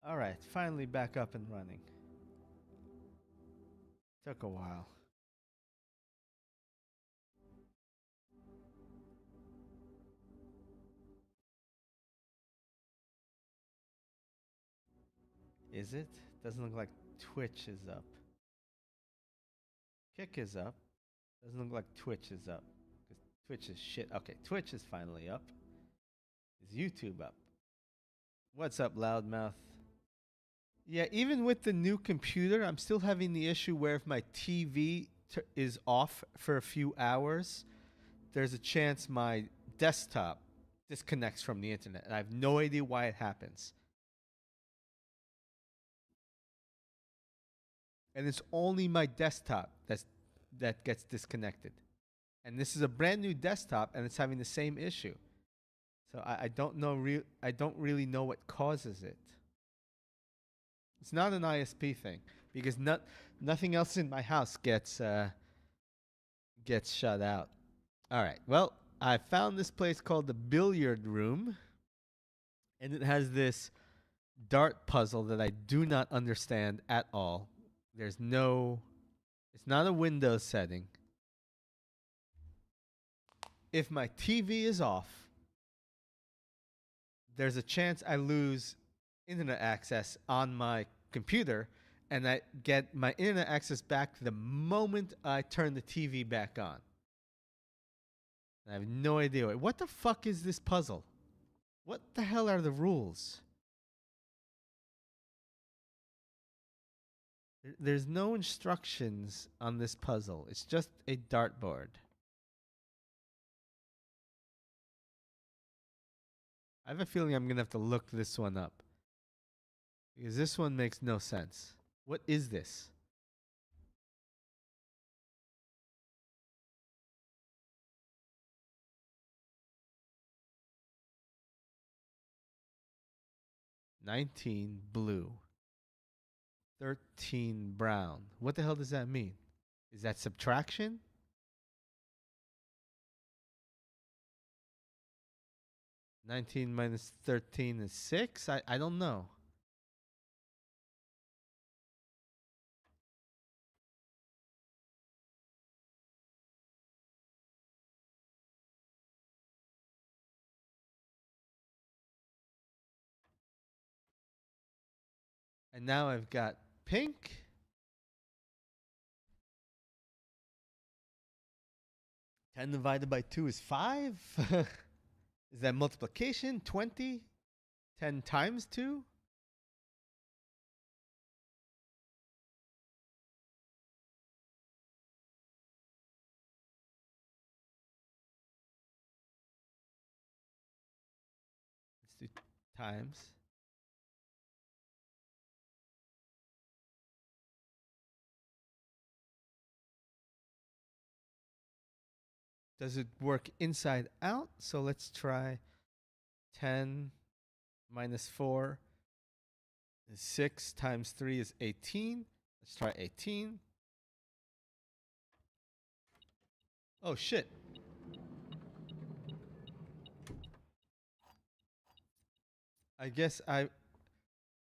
All right, finally back up and running. Took a while. Is it? Doesn't look like Twitch is up. Kick is up. Doesn't look like Twitch is up. Because Twitch is shit. Okay, Twitch is finally up. Is YouTube up? What's up, Loudmouth? Yeah, even with the new computer, I'm still having the issue where if my TV is off for a few hours, there's a chance my desktop disconnects from the internet. And I have no idea why it happens. And it's only my desktop that gets disconnected. And this is a brand new desktop, and it's having the same issue. So I don't know. I don't really know what causes it. It's not an ISP thing because nothing else in my house gets shut out. All right. Well, I found this place called the Billiard Room, and it has this dart puzzle that I do not understand at all. There's no. It's not a Windows setting. If my TV is off, there's a chance I lose internet access on my computer, and I get my internet access back the moment I turn the TV back on. I have no idea. What the fuck is this puzzle? What the hell are the rules? There's no instructions on this puzzle. It's just a dartboard. I have a feeling I'm going to have to look this one up. Because this one makes no sense. What is this? "19 blue, 13 brown." What the hell does that mean? Is that subtraction? 19 minus 13 is 6? I don't know. And now I've got pink. Ten divided by 2 is 5. Is that multiplication? 20? 10 times 2? Let's do times. Does it work inside out? So let's try 10 minus 4 is 6 times 3 is 18. Let's try 18. Oh shit. I guess I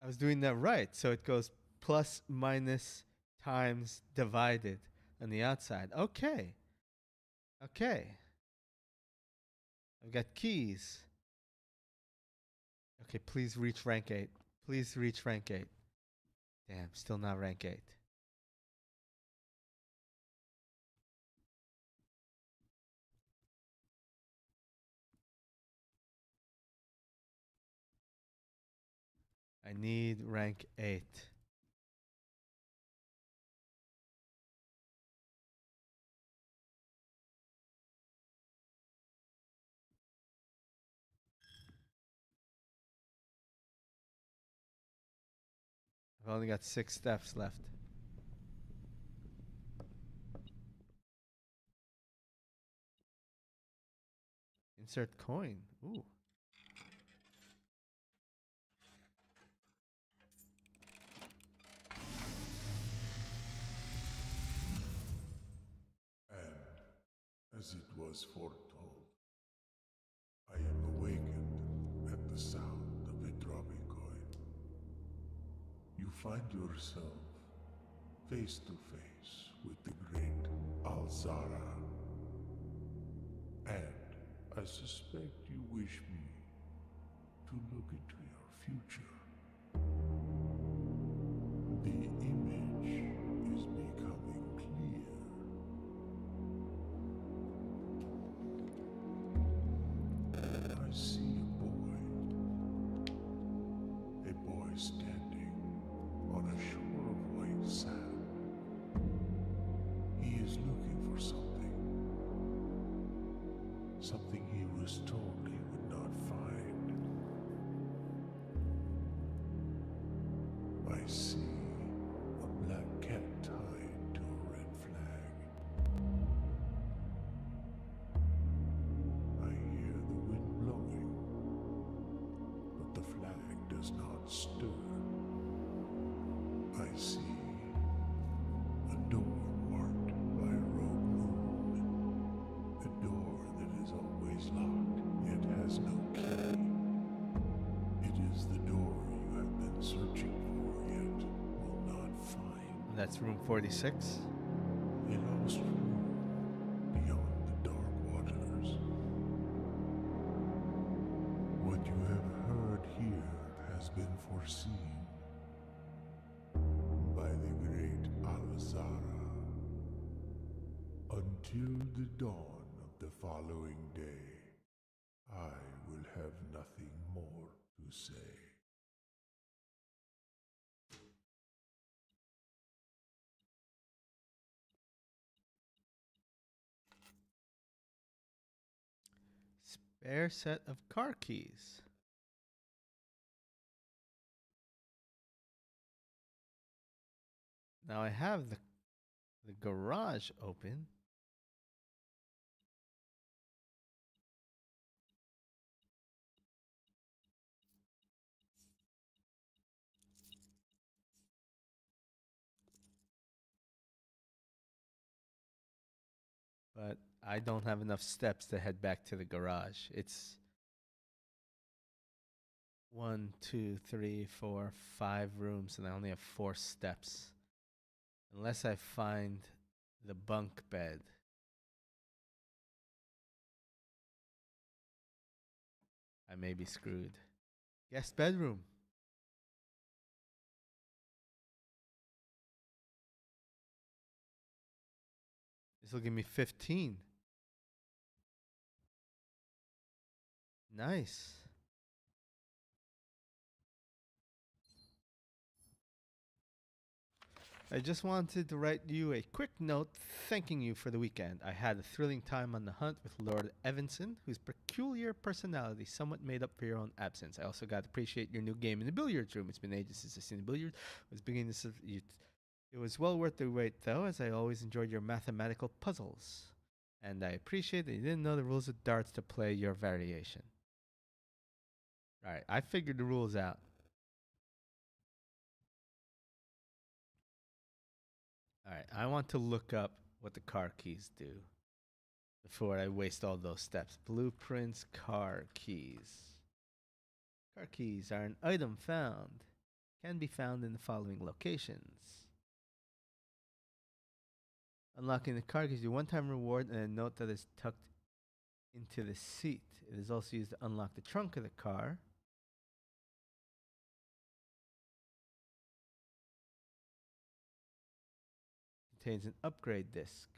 was doing that right. So it goes plus, minus, times, divided on the outside. Okay. Okay. I've got keys. Okay, please reach rank 8. Please reach rank 8. Damn, still not rank 8. I need rank 8. I've only got 6 steps left. Insert coin. Ooh. And as it was foretold, I am awakened at the sound of a dropping coin. find yourself face to face with the great Alzara. And I suspect you wish me to look into your future. The image is becoming clear. I see a boy standing on a shore of white sand. He is looking for something, something he was told he would not find. I see a black cat tied to a red flag. I hear the wind blowing, but the flag does not stir. I see a door marked by a rogue moon, a door that is always locked yet has no key. It is the door you have been searching for yet will not find. That's room 46. A lost room beyond the dark waters. What you have heard here has been foreseen by the great Alzara. Until the dawn of the following day, I will have nothing more to say. Spare set of car keys. Now I have the garage open. But I don't have enough steps to head back to the garage. It's 1, 2, 3, 4, 5 rooms, and I only have 4 steps. Unless I find the bunk bed. I may be screwed. Guest bedroom. This will give me 15. Nice. I just wanted to write you a quick note thanking you for the weekend. I had a thrilling time on the hunt with Lord Evanson, whose peculiar personality somewhat made up for your own absence. I also got to appreciate your new game in the billiards room. It's been ages since I've seen the billiards. I was beginning to. It was well worth the wait, though, as I always enjoyed your mathematical puzzles. And I appreciate that you didn't know the rules of darts to play your variation. Alright, I figured the rules out. Alright, I want to look up what the car keys do before I waste all those steps. Blueprints, car keys. Car keys are an item found. Can be found in the following locations. Unlocking the car gives you one-time reward and a note that is tucked into the seat. It is also used to unlock the trunk of the car. Contains an upgrade disc.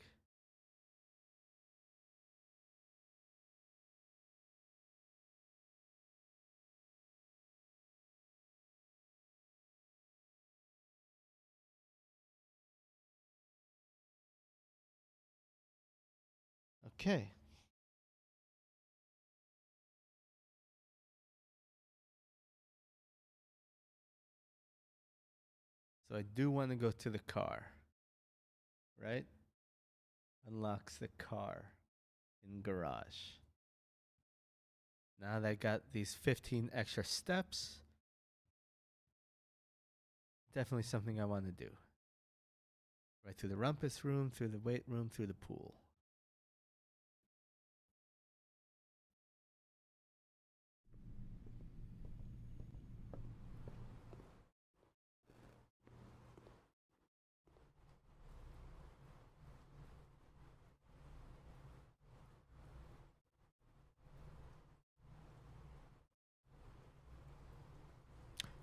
Okay. So I do want to go to the car. Right? Unlocks the car in garage. Now that I got these 15 extra steps, definitely something I want to do. Right through the rumpus room, through the weight room, through the pool.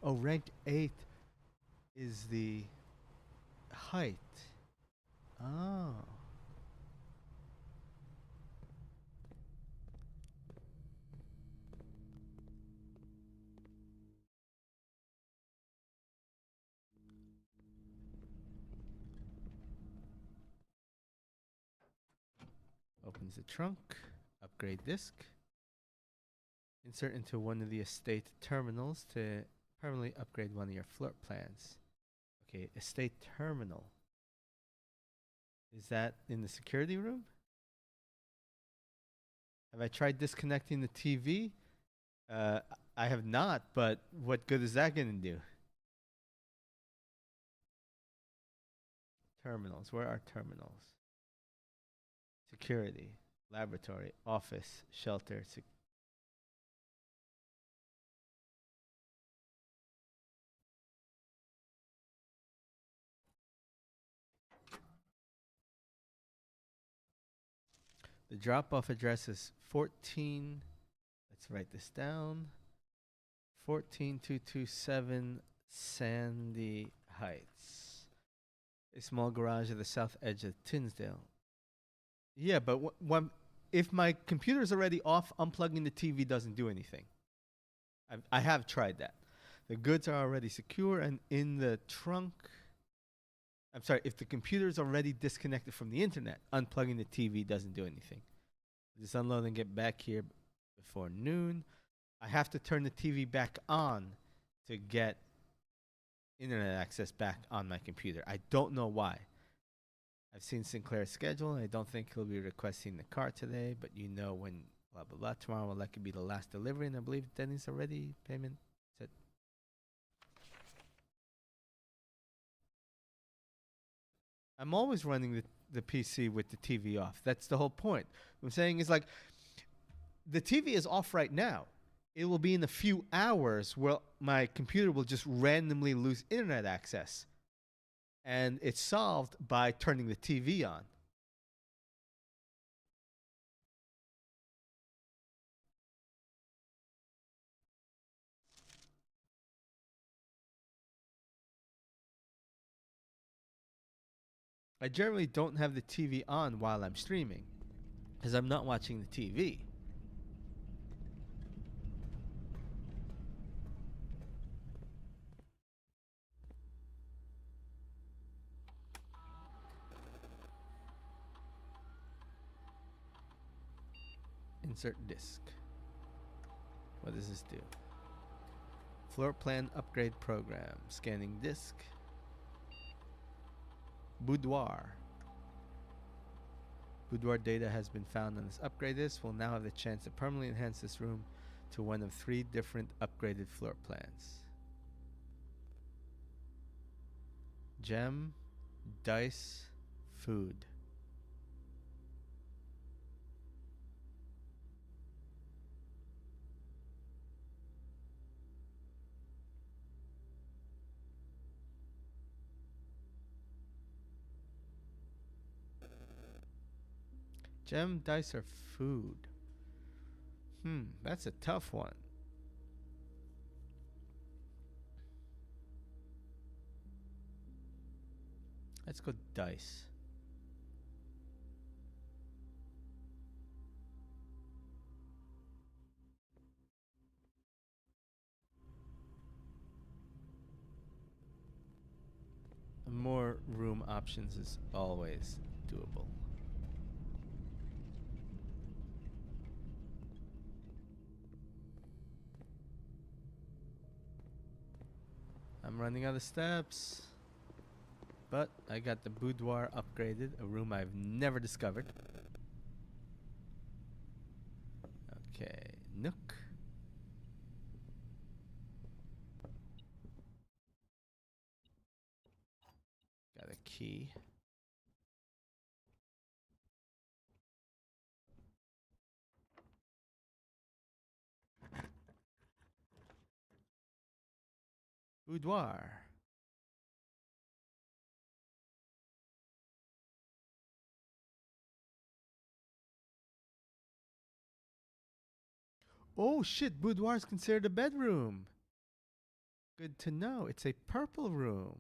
Oh, rank 8 is the height. Oh. Opens the trunk. Upgrade disk. Insert into one of the estate terminals to permanently upgrade one of your floor plans. Okay, estate terminal. Is that in the security room? Have I tried disconnecting the TV? I have not, but what good is that going to do? Terminals. Where are terminals? Security, laboratory, office, shelter. The drop-off address is 14. Let's write this down. 14227 Sandy Heights. A small garage at the south edge of Tinsdale. Yeah, but if my computer is already off, unplugging the TV doesn't do anything. I have tried that. The goods are already secure and in the trunk. I'm sorry, if the computer is already disconnected from the internet, unplugging the TV doesn't do anything. Just unload and get back here before noon. I have to turn the TV back on to get internet access back on my computer. I don't know why. I've seen Sinclair's schedule, and I don't think he'll be requesting the car today, but you know when blah, blah, blah. Tomorrow will likely be the last delivery, and I believe Denny's already payment set. I'm always running the PC with the TV off. That's the whole point. What I'm saying is like, the TV is off right now. It will be in a few hours where my computer will just randomly lose internet access. And it's solved by turning the TV on. I generally don't have the TV on while I'm streaming because I'm not watching the TV. Insert disk. What does this do? Floor plan upgrade program. Scanning disk. Boudoir. Boudoir data has been found on this upgrade disk. We'll now have the chance to permanently enhance this room to one of 3 different upgraded floor plans. Gem, dice, food. Gem, dice, or food? That's a tough one. Let's go dice. More room options is always doable. I'm running out of steps. But I got the boudoir upgraded, a room I've never discovered. Okay, nook. Got a key. Boudoir. Oh shit, boudoir is considered a bedroom. Good to know. It's a purple room.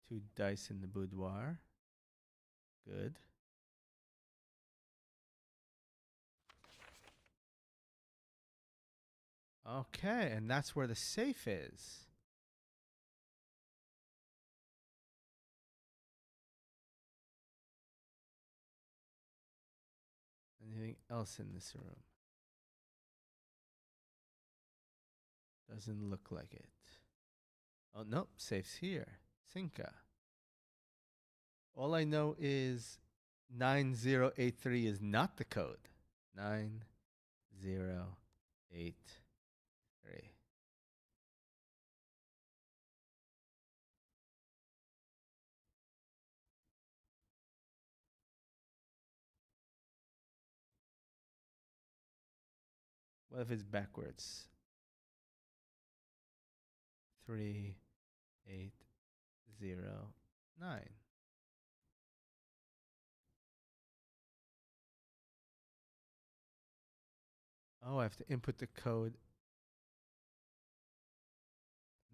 Two dice in the boudoir. Good. Okay, and that's where the safe is. Anything else in this room? Doesn't look like it. Oh, nope, safe's here. Cinca. All I know is 9083 is not the code. 9083. What if it's backwards? 3809. Oh, I have to input the code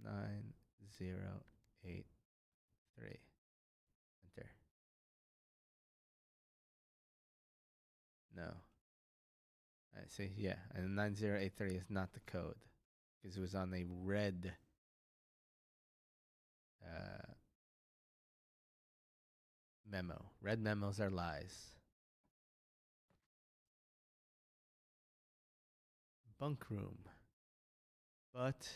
9083. Enter. No. I see, yeah. And 9083 is not the code because it was on a red memo. Red memos are lies. Bunk room. But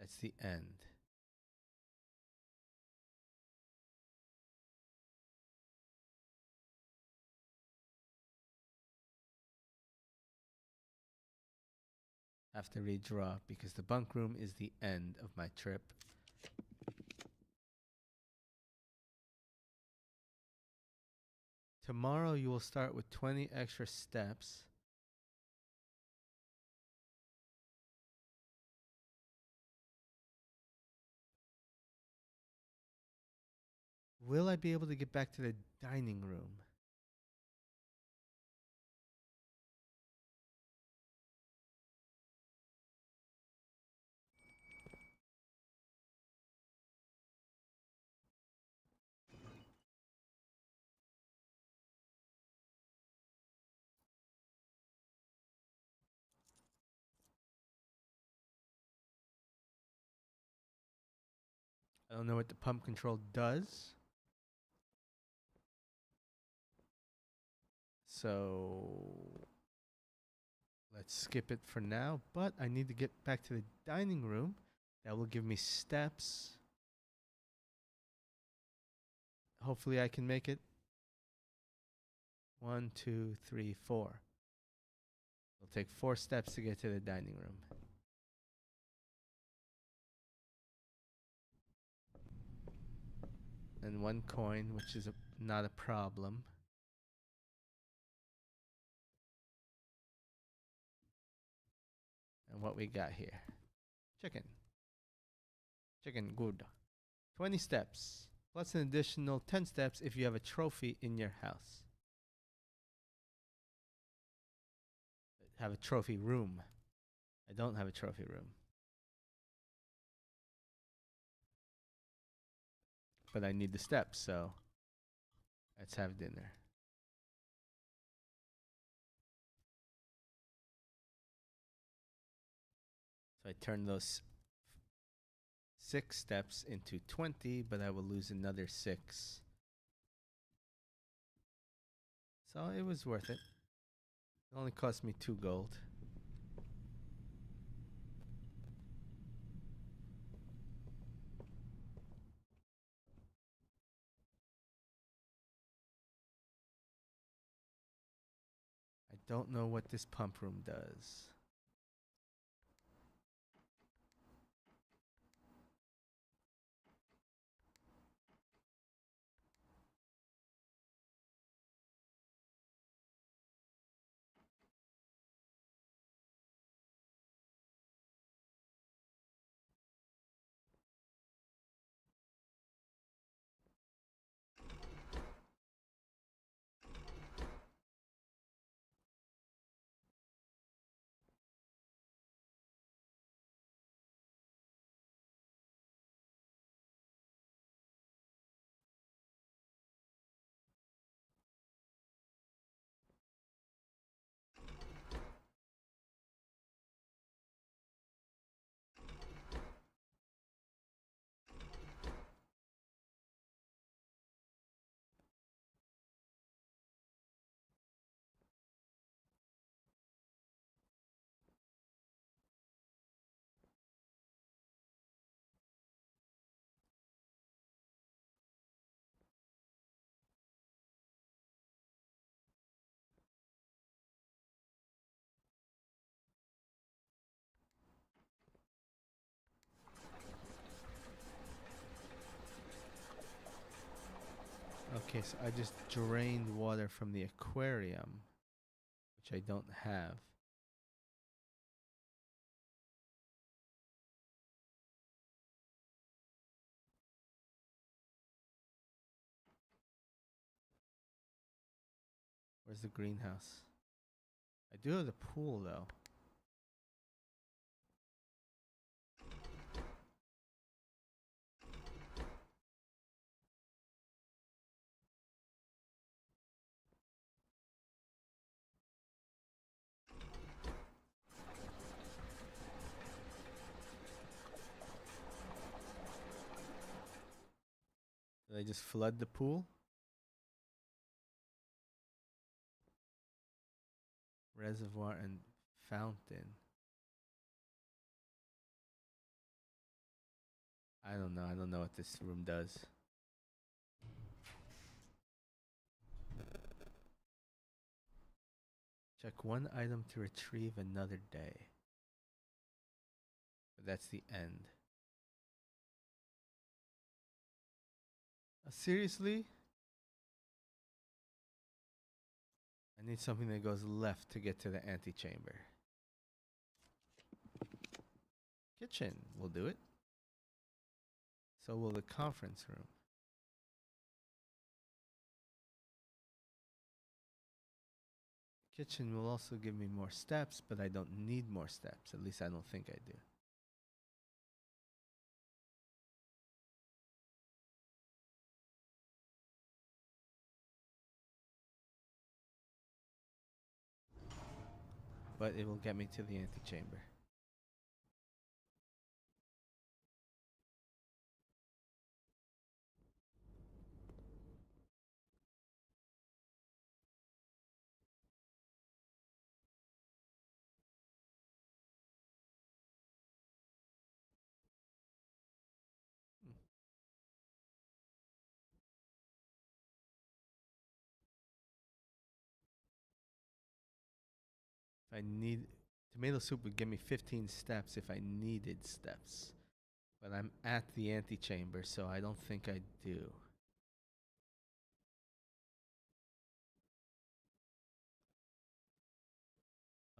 that's the end. Have to redraw because the bunk room is the end of my trip. Tomorrow you will start with 20 extra steps. Will I be able to get back to the dining room? I don't know what the pump control does. So let's skip it for now. But I need to get back to the dining room. That will give me steps. Hopefully I can make it. 1, 2, 3, 4. It'll take 4 steps to get to the dining room. And 1 coin, which is not a problem. And what we got here? Chicken. Chicken, good. 20 steps, plus an additional 10 steps if you have a trophy in your house. Have a trophy room. I don't have a trophy room. But I need the steps, so let's have dinner. So I turn those 6 steps into 20, but I will lose another 6. So it was worth it. It only cost me 2 gold. I don't know what this pump room does. Okay, so I just drained water from the aquarium, which I don't have. Where's the greenhouse? I do have the pool though. Did I just flood the pool? Reservoir and fountain. I don't know. I don't know what this room does. Check one item to retrieve another day. But that's the end. Seriously? I need something that goes left to get to the antechamber. Kitchen will do it. So will the conference room. Kitchen will also give me more steps, but I don't need more steps. At least I don't think I do. But it will get me to the antechamber. If I need tomato soup would give me 15 steps if I needed steps. But I'm at the antechamber, so I don't think I do.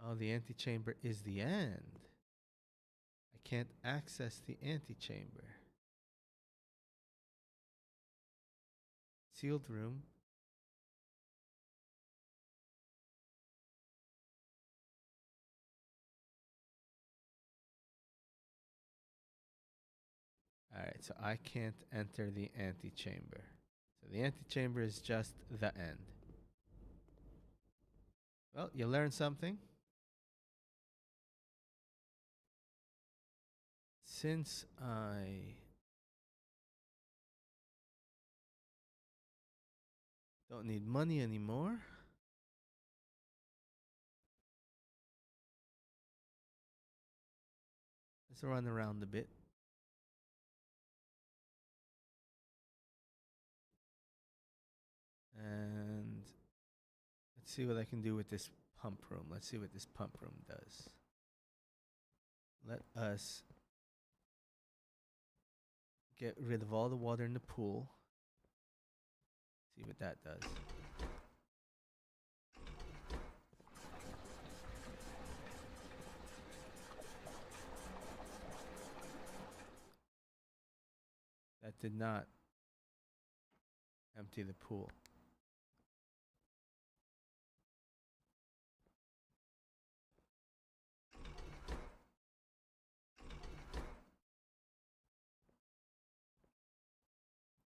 Oh, the antechamber is the end. I can't access the antechamber. Sealed room. Alright, so I can't enter the antechamber. So the antechamber is just the end. Well, you learned something. Since I don't need money anymore, let's run around a bit. And let's see what I can do with this pump room. Let's see what this pump room does. Let us get rid of all the water in the pool. See what that does. That did not empty the pool.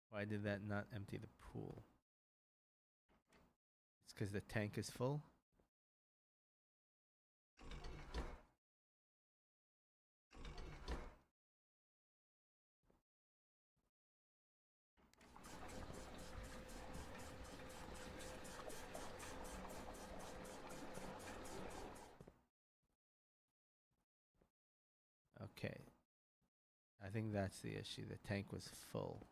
Why did that not empty the pool? It's because the tank is full. Okay. I think that's the issue. The tank was full.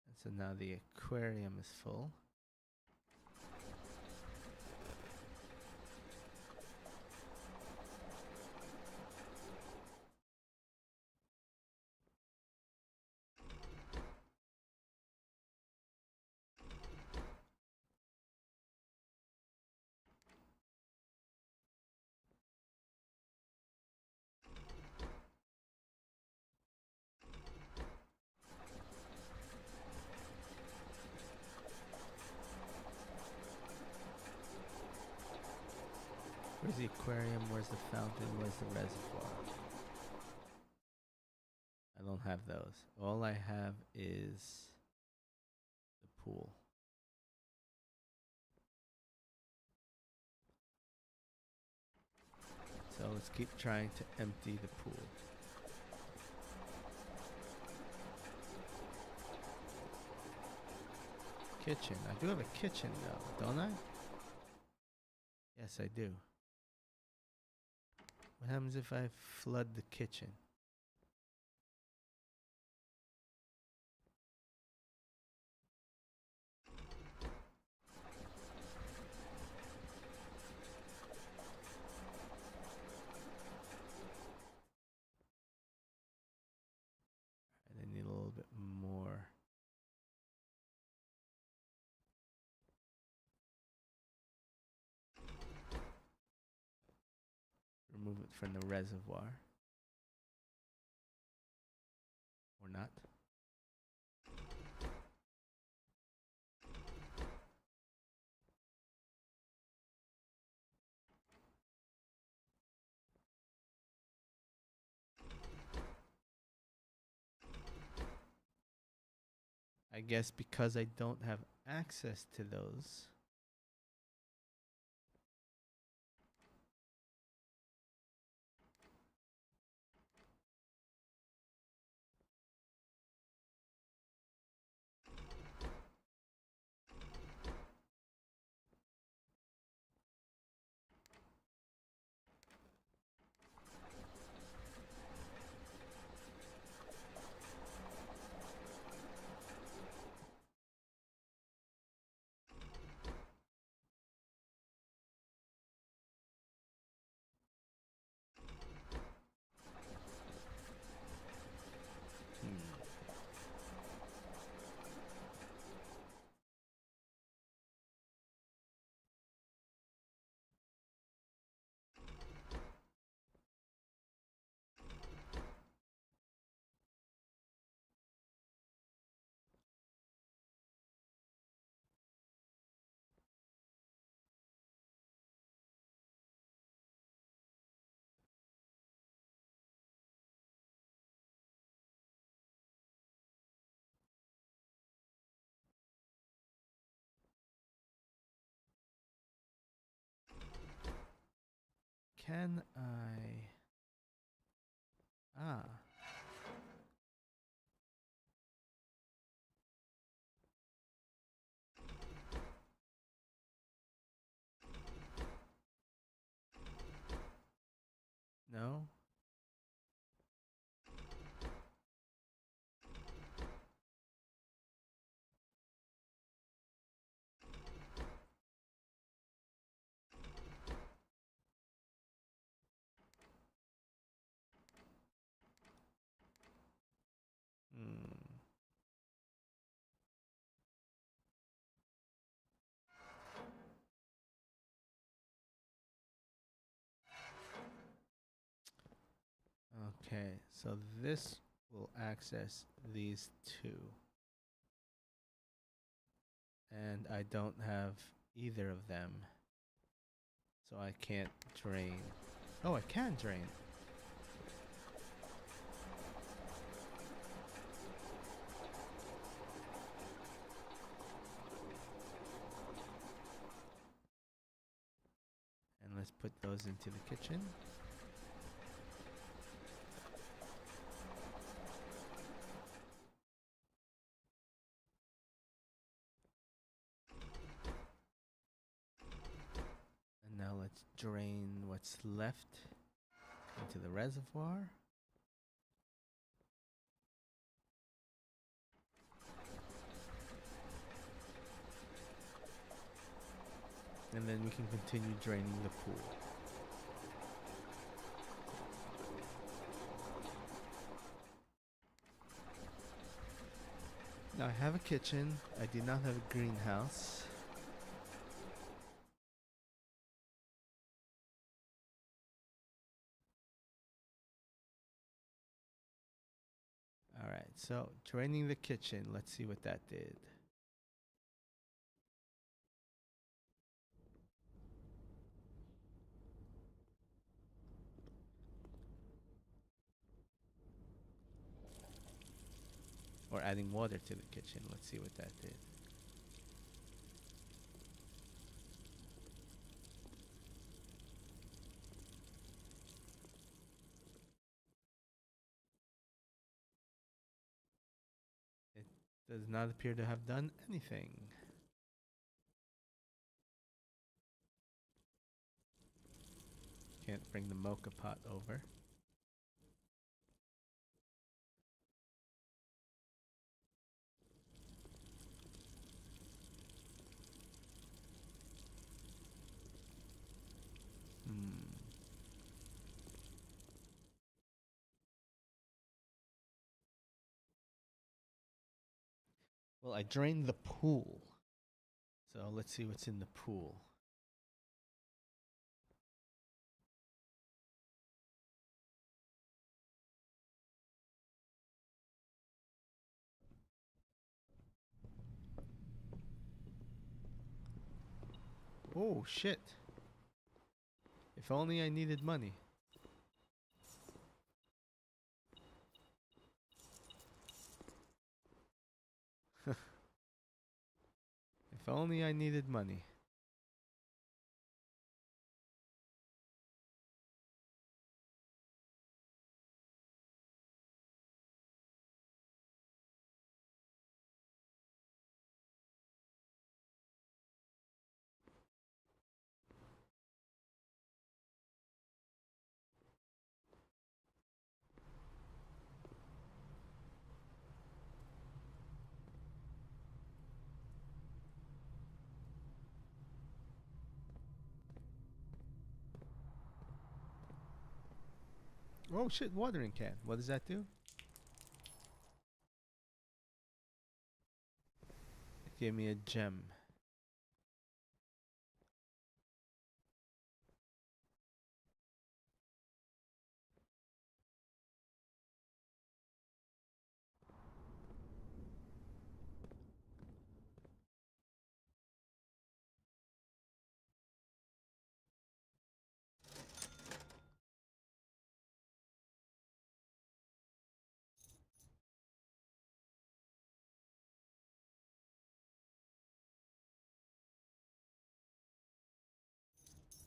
And so now the aquarium is full. Where's the aquarium? Where's the fountain? Where's the reservoir? I don't have those. All I have is the pool. So let's keep trying to empty the pool. Kitchen. I do have a kitchen though, don't I? Yes, I do. What happens if I flood the kitchen? I need a little bit more. Remove it from the reservoir. Or not. I guess because I don't have access to those. Can I? Ah. No? Hmm. Okay, so this will access these two. And I don't have either of them. So I can't drain. Oh, I can drain. And let's put those into the kitchen. And now let's drain what's left into the reservoir. And then we can continue draining the pool. Now I have a kitchen. I do not have a greenhouse. Alright, so draining the kitchen. Let's see what that did. Or adding water to the kitchen. Let's see what that did. It does not appear to have done anything. Can't bring the mocha pot over. Well, I drained the pool. So let's see what's in the pool. Oh, shit. If only I needed money. If only I needed money. Oh shit, watering can. What does that do? It gave me a gem.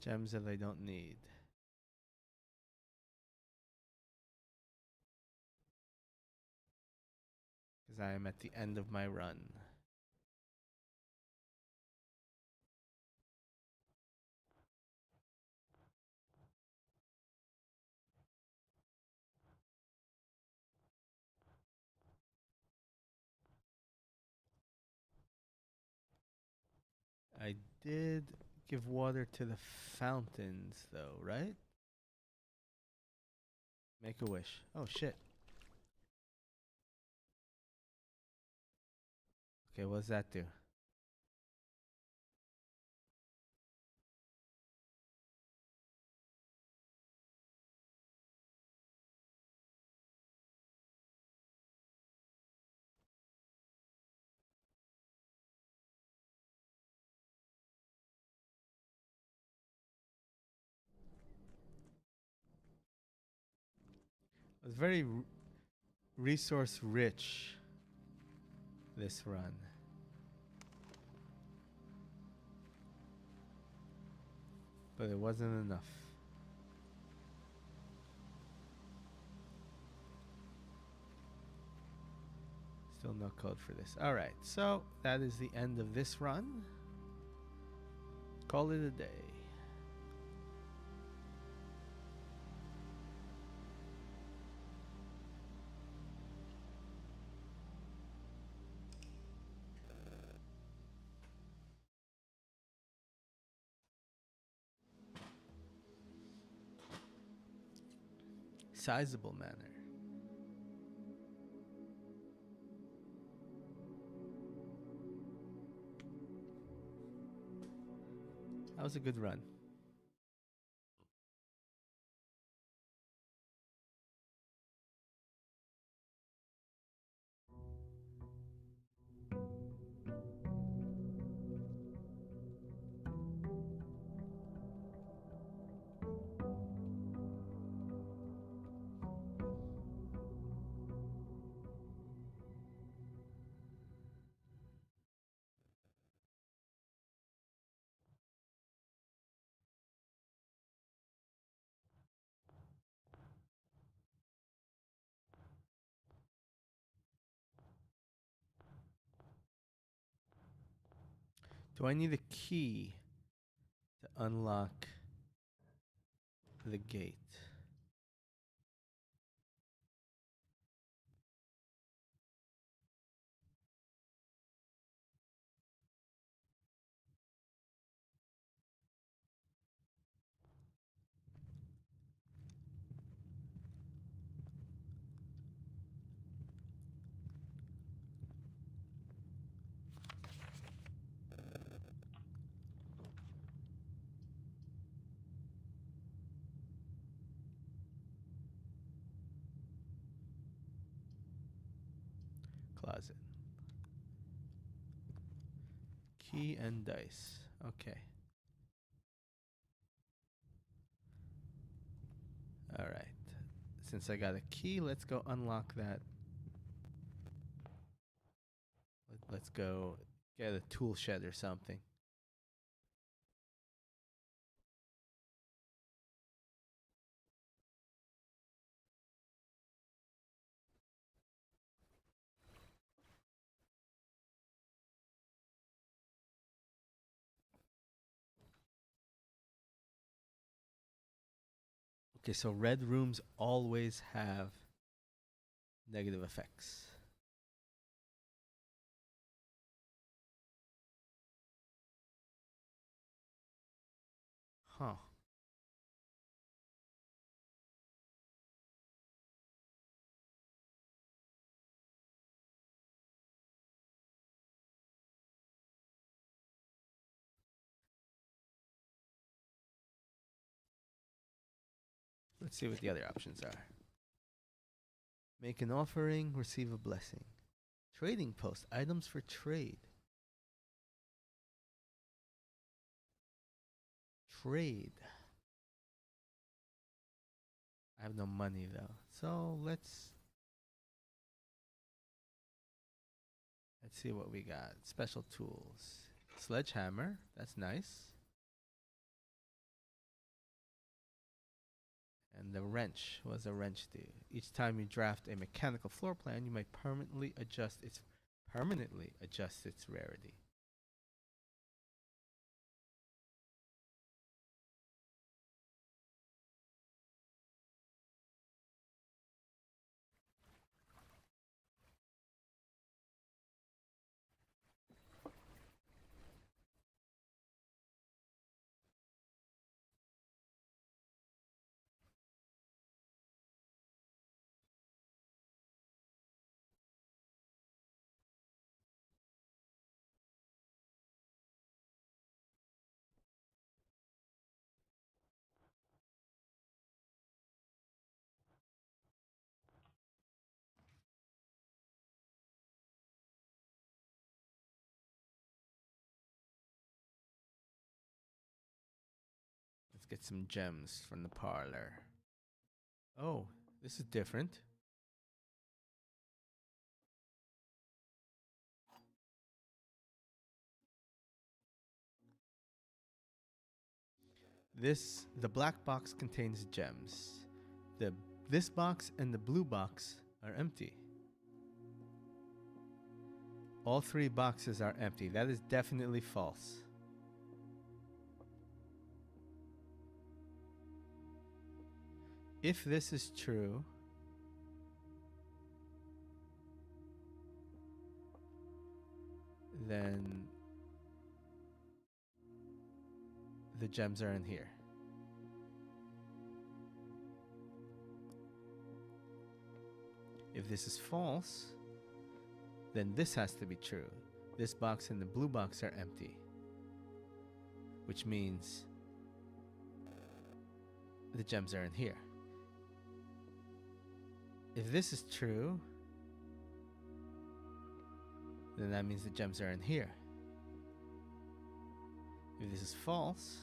Gems that I don't need. Because I am at the end of my run. I did give water to the fountains, though, right? Make a wish. Oh, shit. Okay, what does that do? It was very resource rich, this run. But it wasn't enough. Still no code for this. Alright, so that is the end of this run. Call it a day. Sizable manner. That was a good run. Do I need a key to unlock the gate? Closet. Key and dice. Okay. All right. Since I got a key, let's go unlock that. Let's go get a tool shed or something. Okay, so red rooms always have negative effects. Huh. Let's see what the other options are. Make an offering, receive a blessing. Trading post, items for trade. Trade. I have no money though. So let's see what we got. Special tools. Sledgehammer, that's nice. And the wrench, what does a wrench do? Each time you draft a mechanical floor plan, you may permanently adjust its rarity. Let's get some gems from the parlor. Oh, this is different. The black box contains gems. This box and the blue box are empty. All three boxes are empty. That is definitely false. If this is true, then the gems are in here. If this is false, then this has to be true. This box and the blue box are empty, which means the gems are in here. If this is true, then that means the gems are in here. If this is false,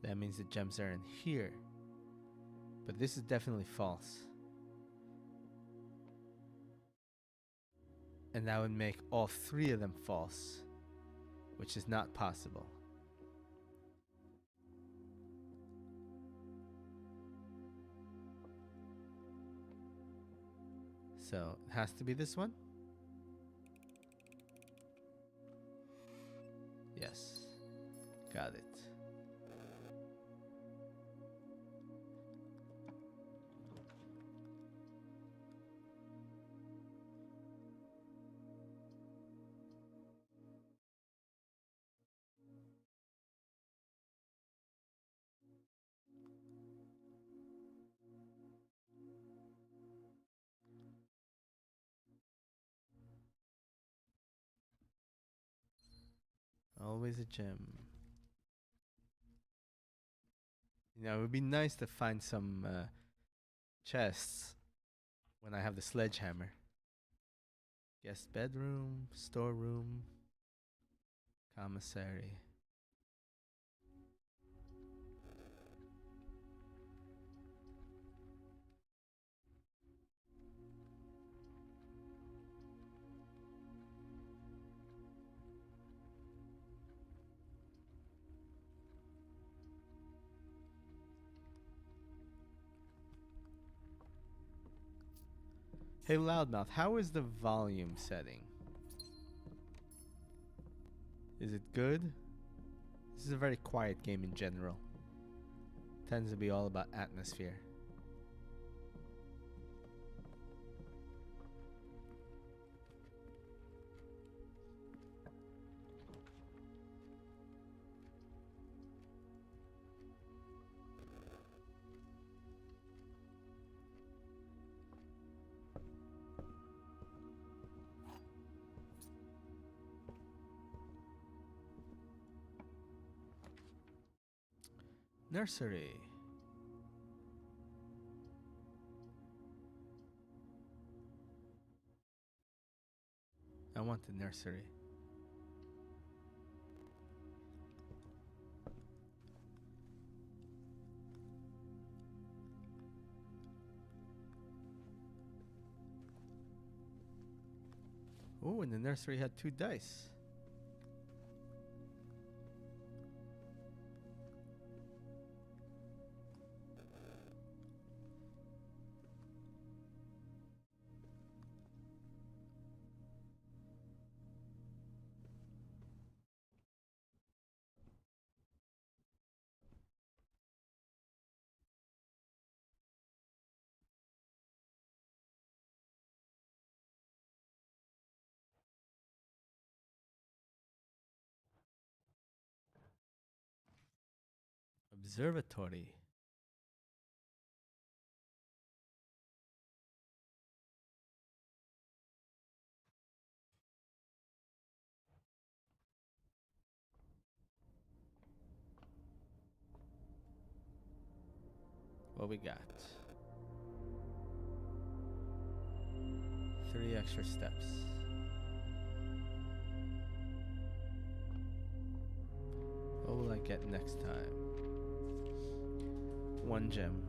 that means the gems are in here. But this is definitely false. And that would make all three of them false, which is not possible. So it has to be this one. Yes. Got it. Always a gem. You know, it would be nice to find some chests when I have the sledgehammer. Guest bedroom, storeroom, commissary. Hey, Loudmouth, how is the volume setting? Is it good? This is a very quiet game in general. Tends to be all about atmosphere. Nursery. I want the nursery. Oh, and the nursery had 2 dice. Observatory. What we got? 3 extra steps. What will I get next time? 1 gem.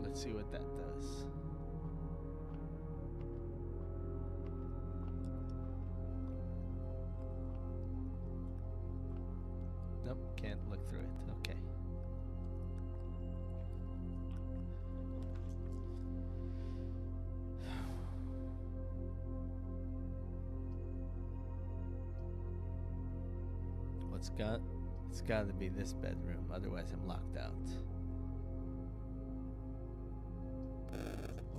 Let's see what that does. Nope, can't look through it. Okay. It's got to be this bedroom, otherwise I'm locked out.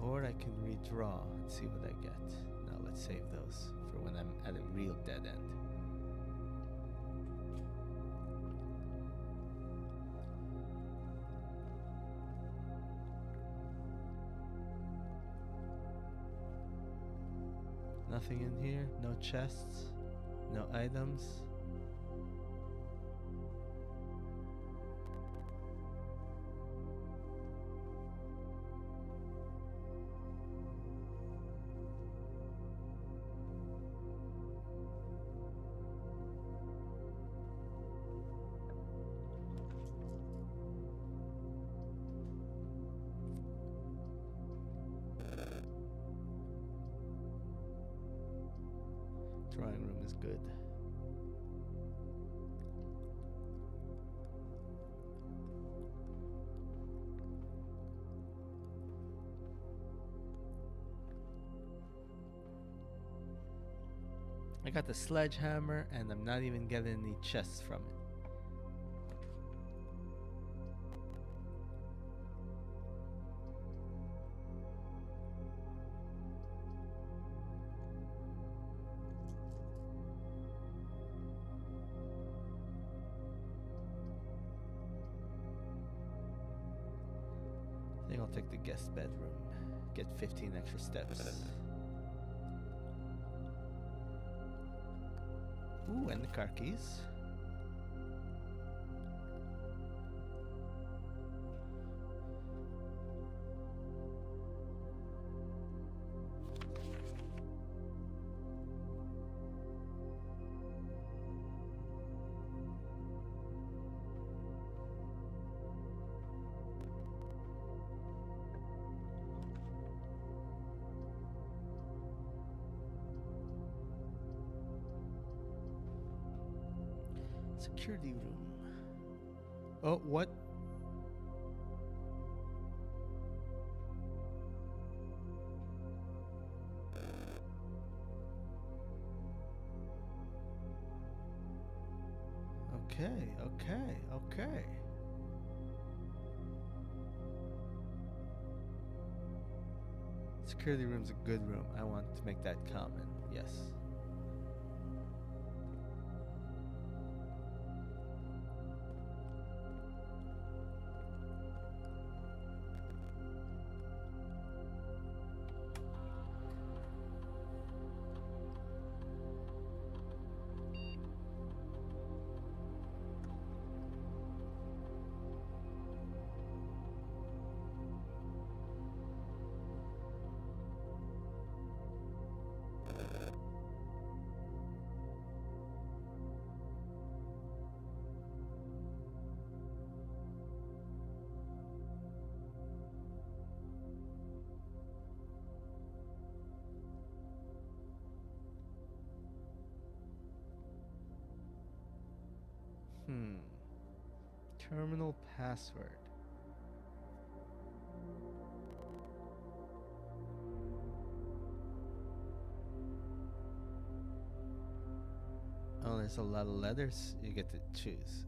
Or I can redraw and see what I get. Now let's save those for when I'm at a real dead end. Nothing in here, no chests, no items. Drawing room is good. I got the sledgehammer and I'm not even getting any chests from it. I think I'll take the guest bedroom. Get 15 extra steps. Ooh, and the car keys. Security room. Oh, what? Okay. Security room's a good room. I want to make that common. Yes. Terminal password. Oh, there's a lot of letters you get to choose.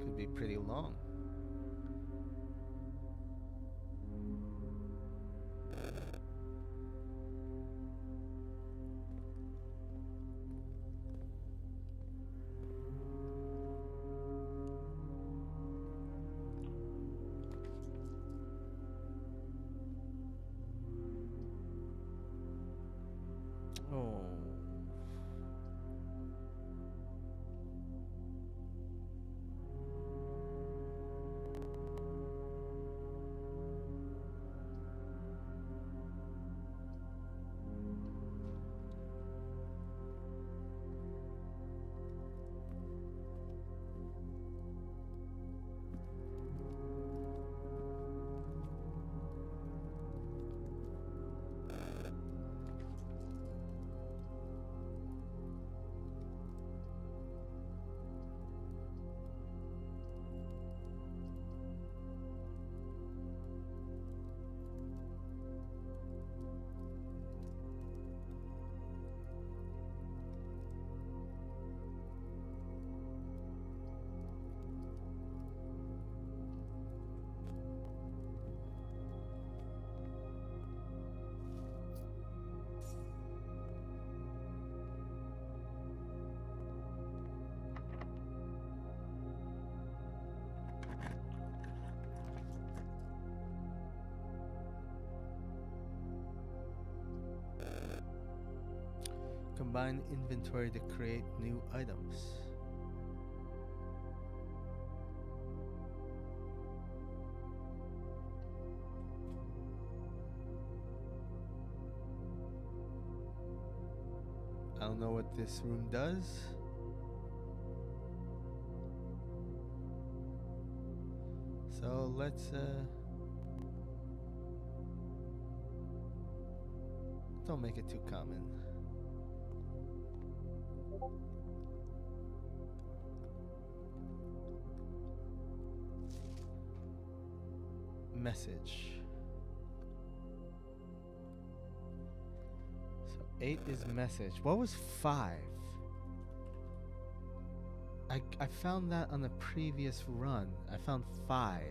Could be pretty long. Oh. Combine inventory to create new items. I don't know what this room does. So let's Don't make it too common. Message. So 8 is message. What was 5? I found that on the previous run. I found 5.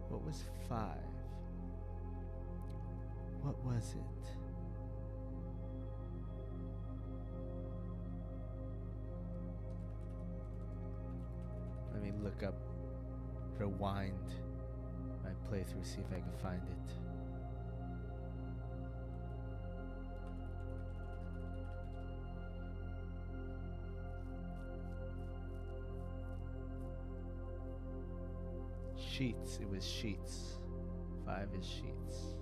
What was 5? What was it? Let me look up, rewind my playthrough, see if I can find it. Sheets. It was sheets. 5 is sheets.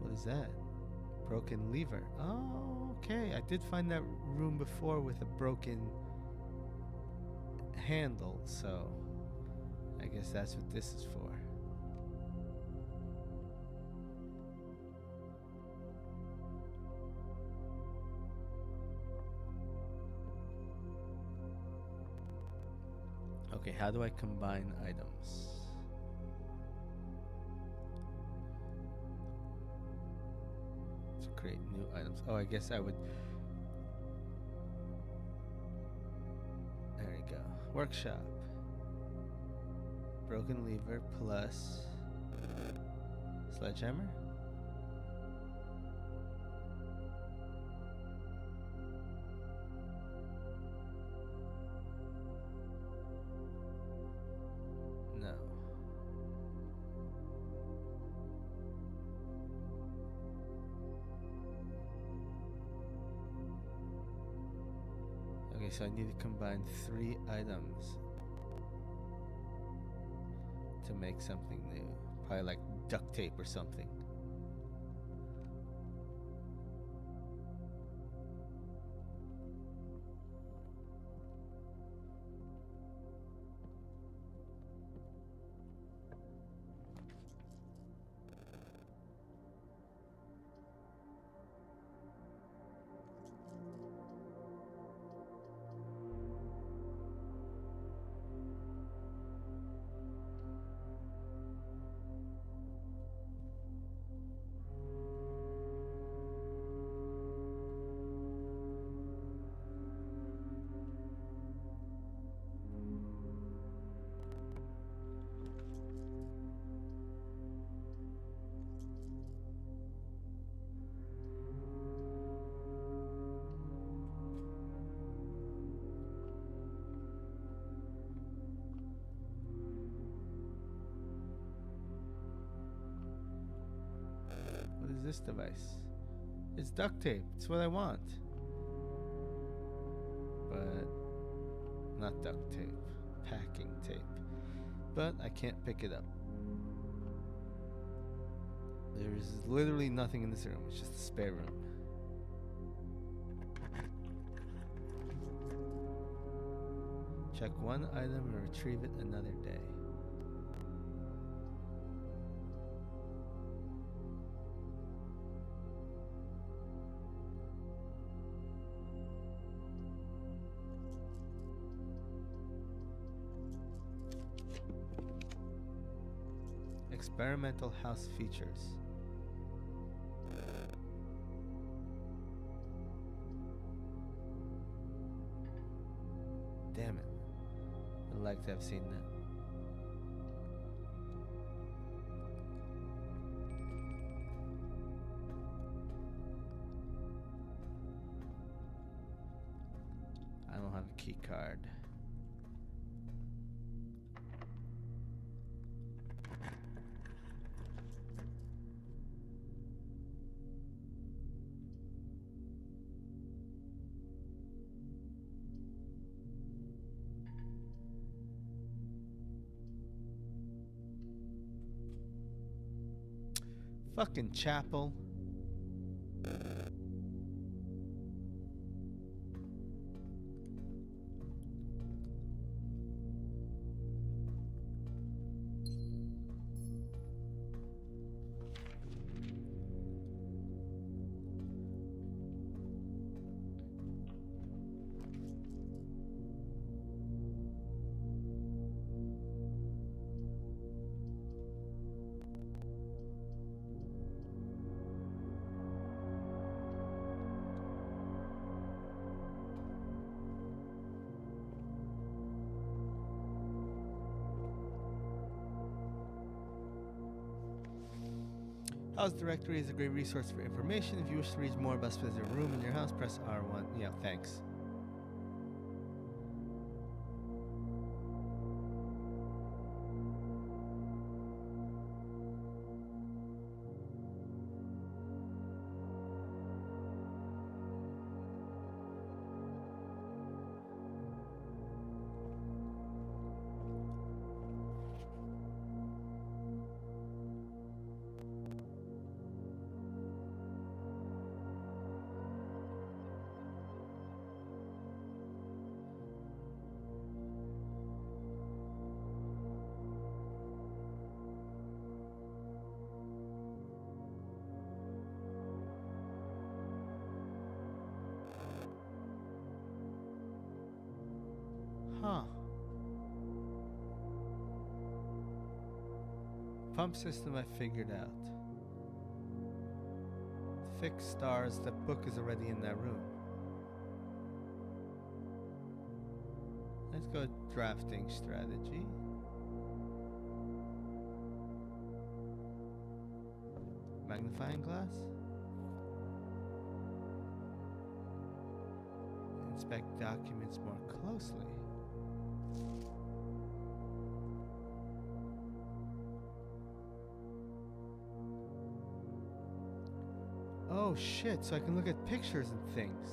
What is that? Broken lever. Oh, okay. I did find that room before with a broken handle, so I guess that's what this is for. Okay, how do I combine items? To create new items. Oh, I guess I would... There we go. Workshop. Broken lever plus... Sledgehammer? No. Okay, so I need to combine 3 items to make something new. Probably like duct tape or something. What is this device? It's duct tape. It's what I want. But not duct tape. Packing tape. But I can't pick it up. There's literally nothing in this room. It's just a spare room. Check one item and retrieve it another day. Experimental house features. Damn it. I'd like to have seen that. I don't have a key card. Fucking chapel. House directory is a great resource for information. If you wish to read more about a specific room in your house, press R1. Yeah, thanks. Huh. Pump system I figured out. Fix stars, the book is already in that room. Let's go drafting strategy. Magnifying glass. Inspect documents more closely. Oh shit, so I can look at pictures and things.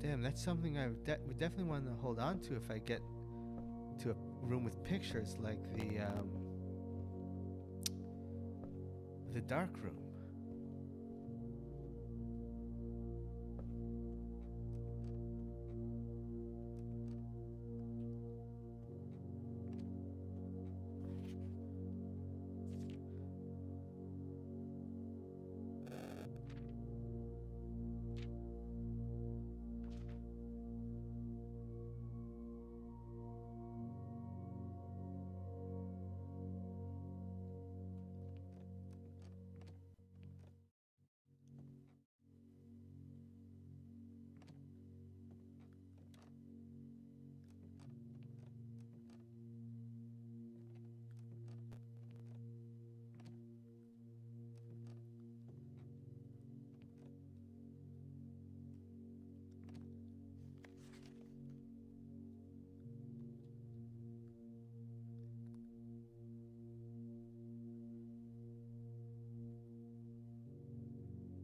Damn, that's something I would definitely want to hold on to if I get to a room with pictures like the dark room.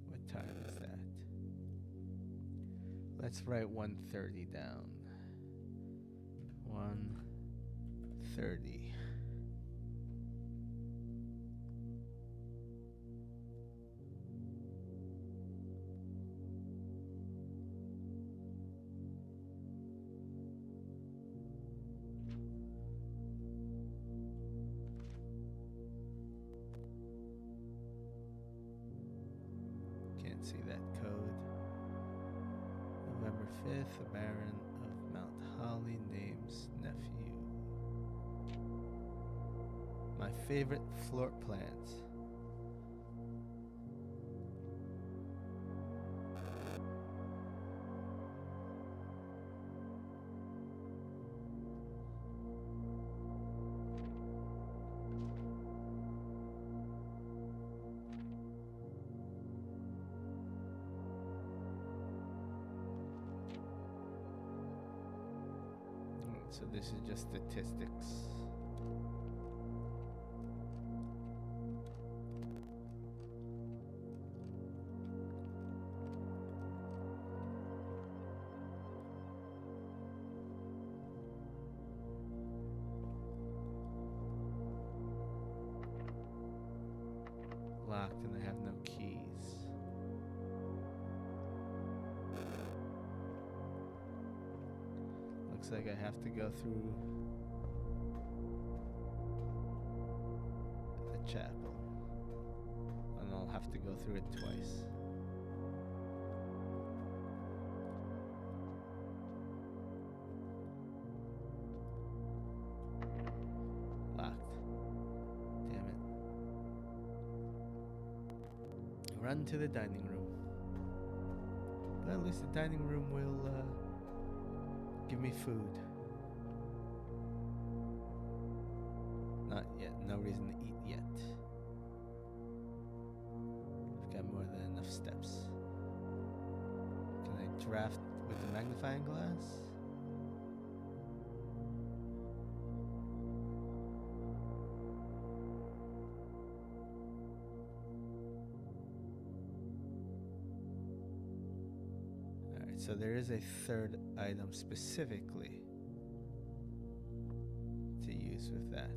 What time is that? Let's write 1:30 down. 1:30. Can't see that code. November 5th, the Baron of Mount Holly names nephew. My favorite floor plans. So this is just statistics. Locked and I have no keys. Looks like I have to go through the chapel. And I'll have to go through it twice. run to the dining room. But at least the dining room will give me food. Not yet. No reason to eat yet. I've got more than enough steps. Can I draft with the magnifying glass? Alright, so there is a third item specifically to use with that.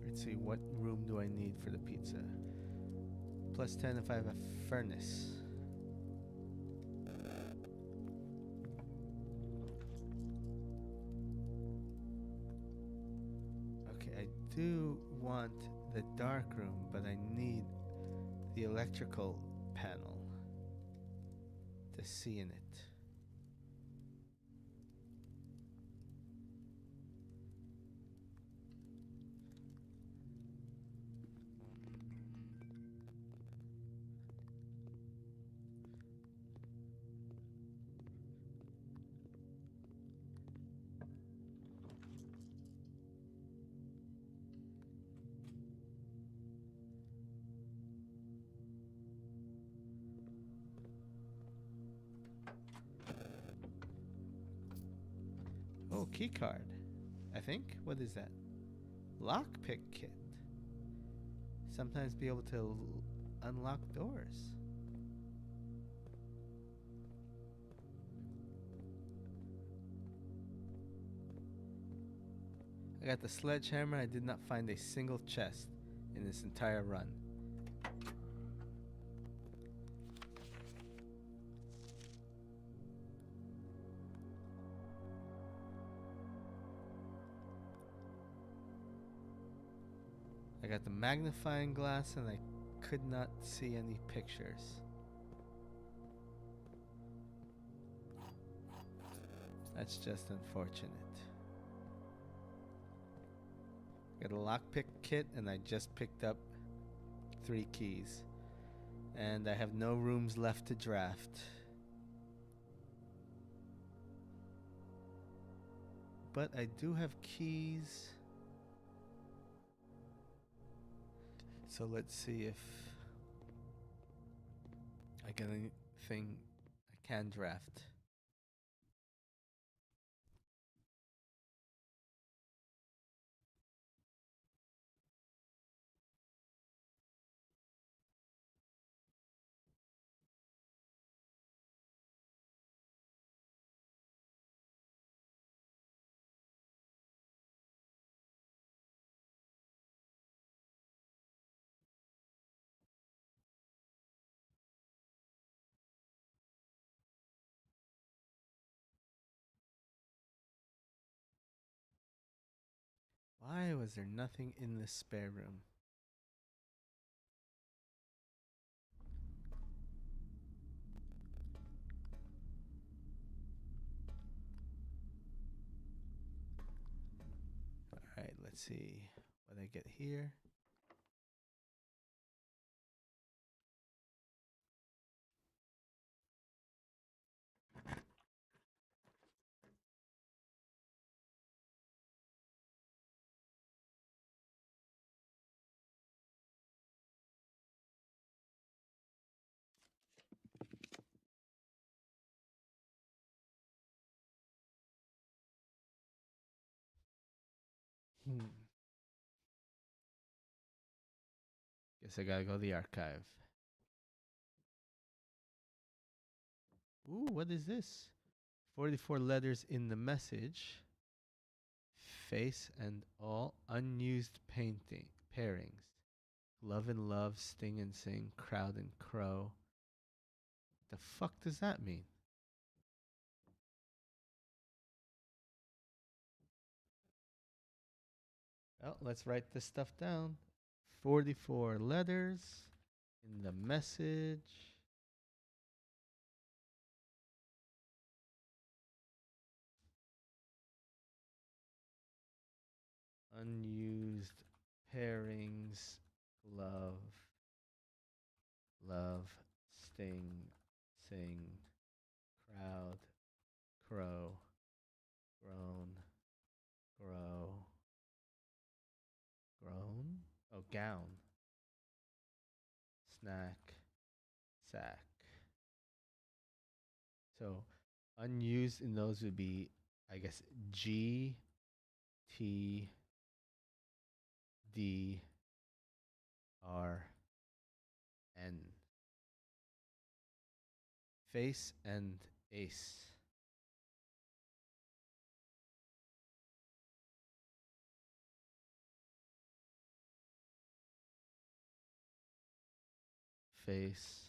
Let's see, what room do I need for the pizza? Plus 10 if I have a furnace. Okay, I do want the dark room, but I need the electrical panel to see in it. Oh, key card. I think. What is that? Lockpick kit. Sometimes be able to unlock doors. I got the sledgehammer. I did not find a single chest in this entire run. I got the magnifying glass and I could not see any pictures. That's just unfortunate. Got a lockpick kit and I just picked up 3 keys. And I have no rooms left to draft. But I do have keys. So let's see if I get anything I can draft. Why was there nothing in the spare room? Alright, let's see what I get here. Guess I gotta go to the archive. Ooh, what is this? 44 letters in the message. Face and all unused painting pairings. Love and love, sting and sing, crowd and crow. The fuck does that mean? Well, let's write this stuff down. 44 letters in the message. Unused pairings, glove, love, sting, sing, crowd, crow, groan, grow, groan? Oh, gown, snack, sack. So unused in those would be, I guess, G, T, D, R, N. Face and ace. Face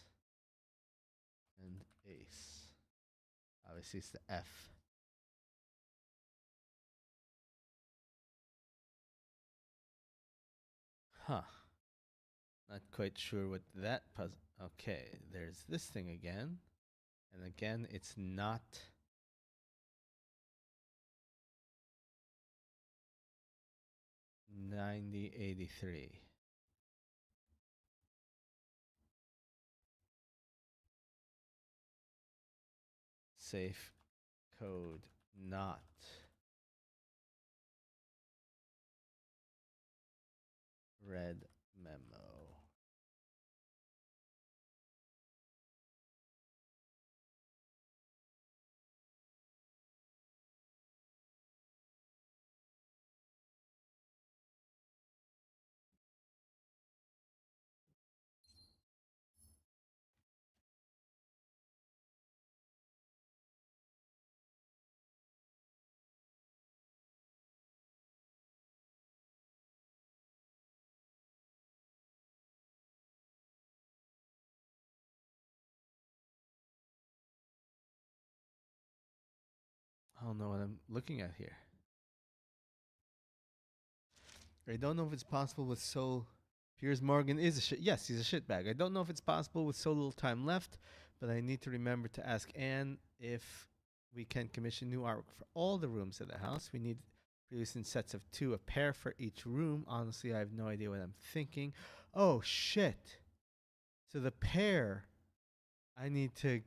and ace. Obviously, it's the F. Huh. Not quite sure what that puzzle. Okay, there's this thing again. And again, it's not. $90.83. Safe code not. Red memo. I don't know what I'm looking at here. I don't know if it's possible with so. Piers Morgan is a shit. Yes, he's a shitbag. I don't know if it's possible with so little time left, but I need to remember to ask Anne if we can commission new artwork for all the rooms of the house. We need produced in sets of 2, a pair for each room. Honestly, I have no idea what I'm thinking. Oh shit! So the pair, I need to.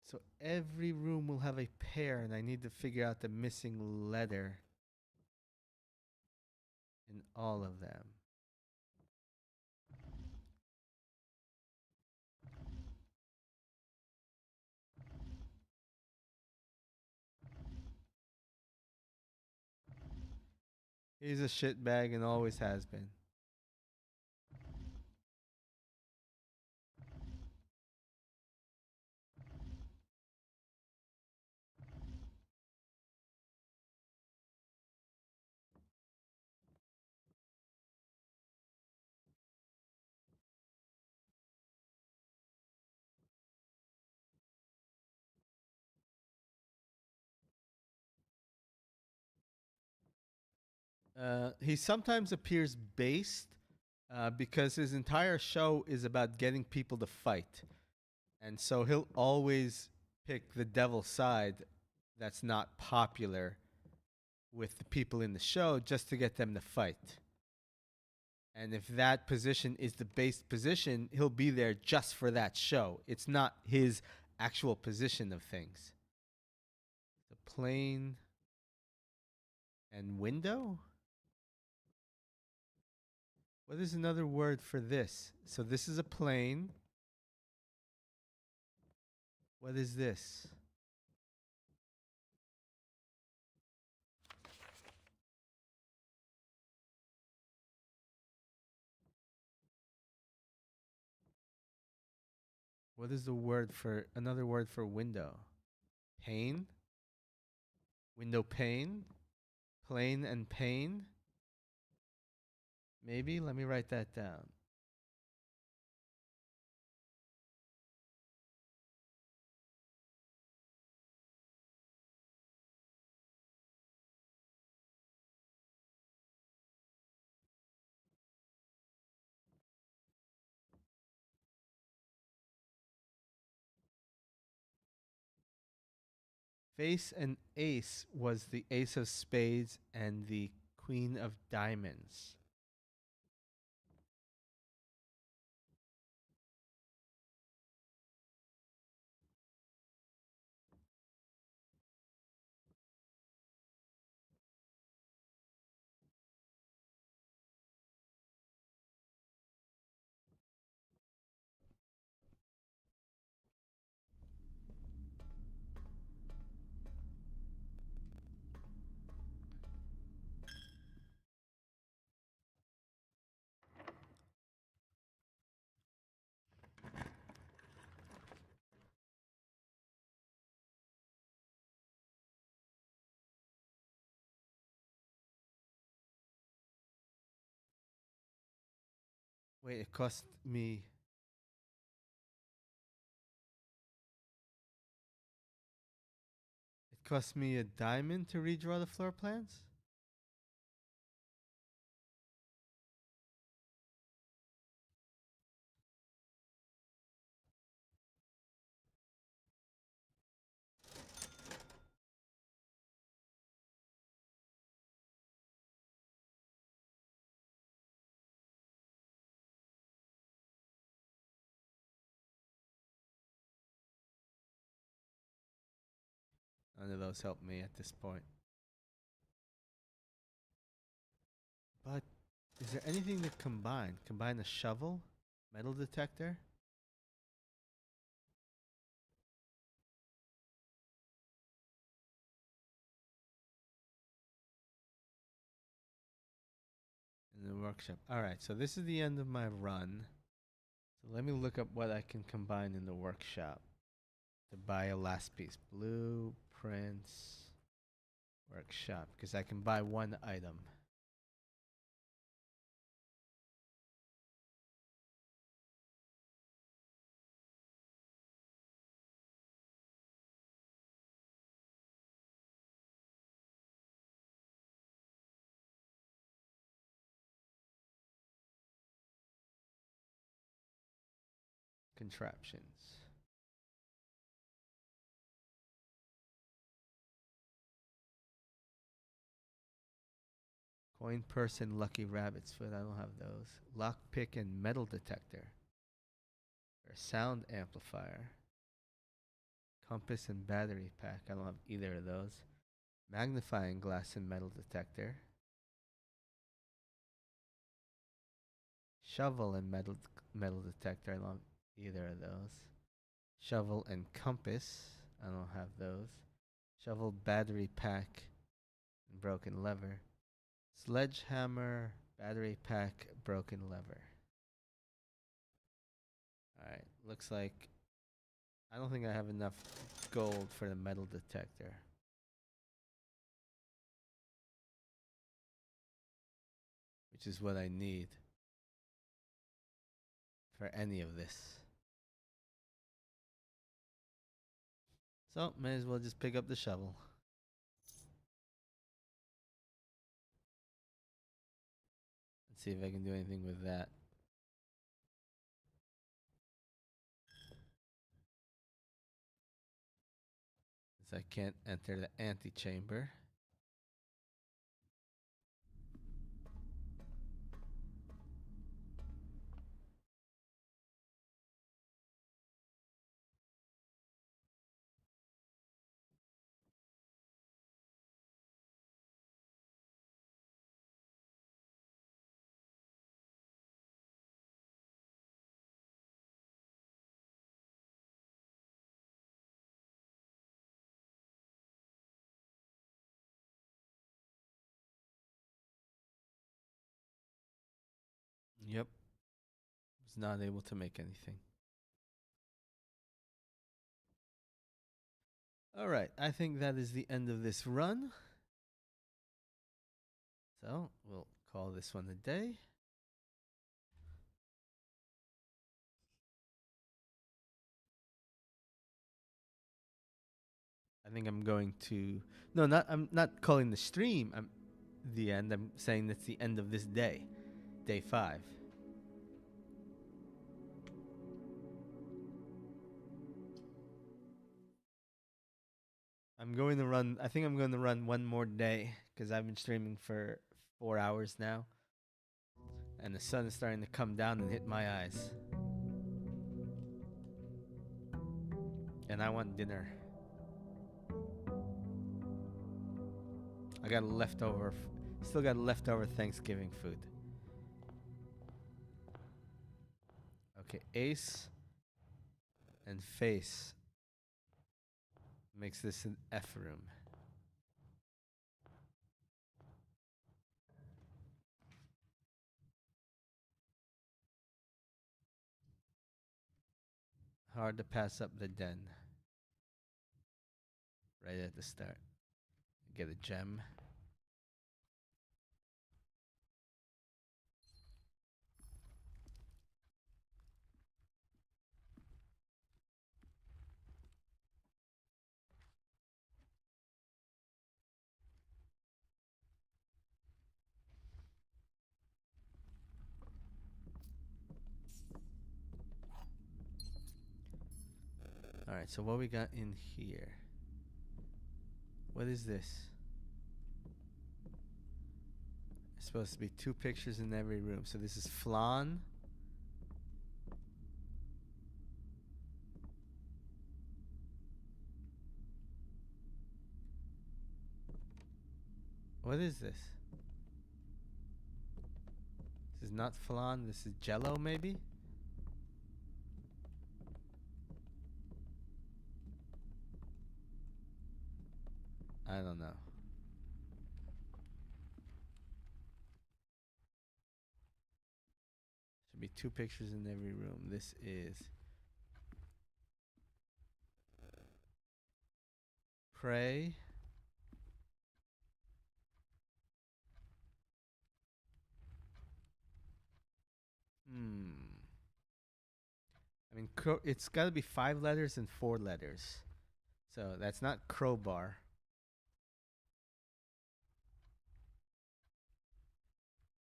So every room will have a pair, and I need to figure out the missing letter in all of them. He's a shitbag and always has been. He sometimes appears based because his entire show is about getting people to fight. And so he'll always pick the devil's side that's not popular with the people in the show just to get them to fight. And if that position is the based position, he'll be there just for that show. It's not his actual position of things. The plane and window? What is another word for this? So this is a plane. What is this? What is the word for another word for window? Pane? Window pane? Plane and pane? Maybe? Let me write that down. Face and ace was the ace of spades and the queen of diamonds. Wait, it cost me. It cost me a diamond to redraw the floor plans? None of those help me at this point. But is there anything to combine? Combine a shovel, metal detector? In the workshop. Alright, so this is the end of my run. So let me look up what I can combine in the workshop to buy a last piece. Blueprints workshop. Because I can buy one item. Contraptions. Coin purse and lucky rabbit's foot. I don't have those. Lockpick and metal detector. Or sound amplifier. Compass and battery pack. I don't have either of those. Magnifying glass and metal detector. Shovel and metal detector. I don't have either of those. Shovel and compass. I don't have those. Shovel, battery pack, and broken lever. Sledgehammer, battery pack, broken lever. Alright, looks like I don't think I have enough gold for the metal detector. Which is what I need for any of this. So, may as well just pick up the shovel. Let's see if I can do anything with that. Since I can't enter the antechamber. Yep. Was not able to make anything. Alright, I think that is the end of this run. So, we'll call this one a day. I think I'm going to I'm not calling the stream the end. I'm saying that's the end of this day. Day 5. I'm going to run. I think I'm going to run one more day because I've been streaming for 4 hours now, and the sun is starting to come down and hit my eyes. And I want dinner. I got leftover. Still got leftover Thanksgiving food. Okay, ace and face makes this an F room. Hard to pass up the den. Right at the start. Get a gem. Alright, so what we got in here? What is this? It's supposed to be 2 pictures in every room. So this is flan. What is this? This is not flan. This is jello, maybe? I don't know. Should be 2 pictures in every room. This is pray. I mean, it's got to be 5 letters and 4 letters. So that's not crowbar.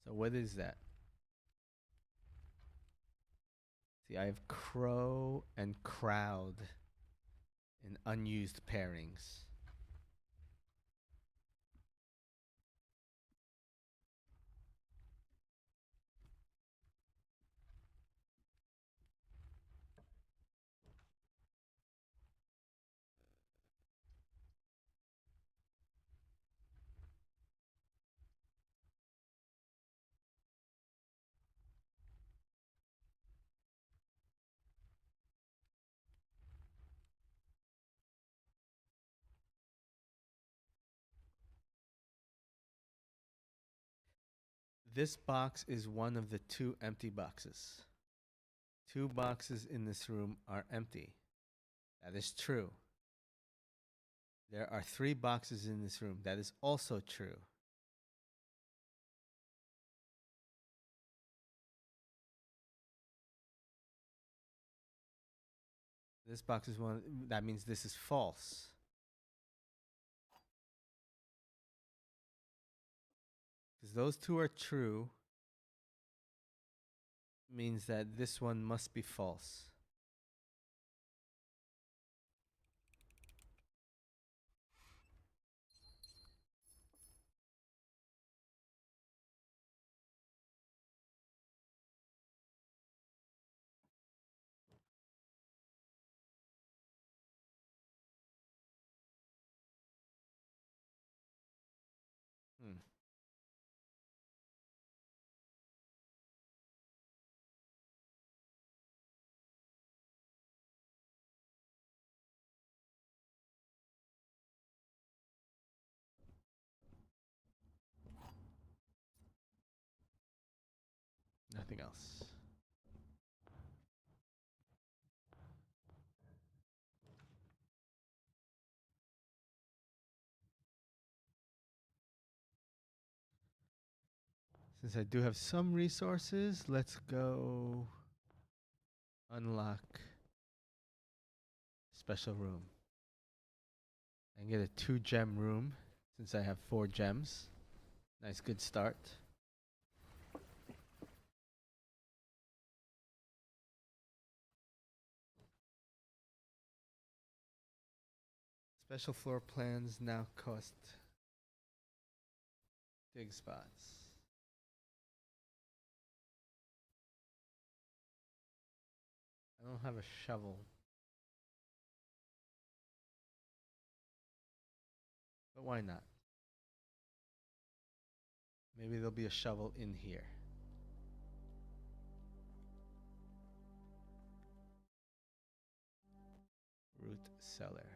So what is that? See, I have crow and crowd in unused pairings. This box is one of the 2 empty boxes. 2 boxes in this room are empty. That is true. There are 3 boxes in this room. That is also true. This box is one. That means this is false. Because those 2 are true, means that this one must be false. Nothing else. Since I do have some resources, let's go unlock special room and get a 2 gem room since I have 4 gems. Nice, good start. Special floor plans now cost dig spots. I don't have a shovel. But why not? Maybe there'll be a shovel in here. Root cellar.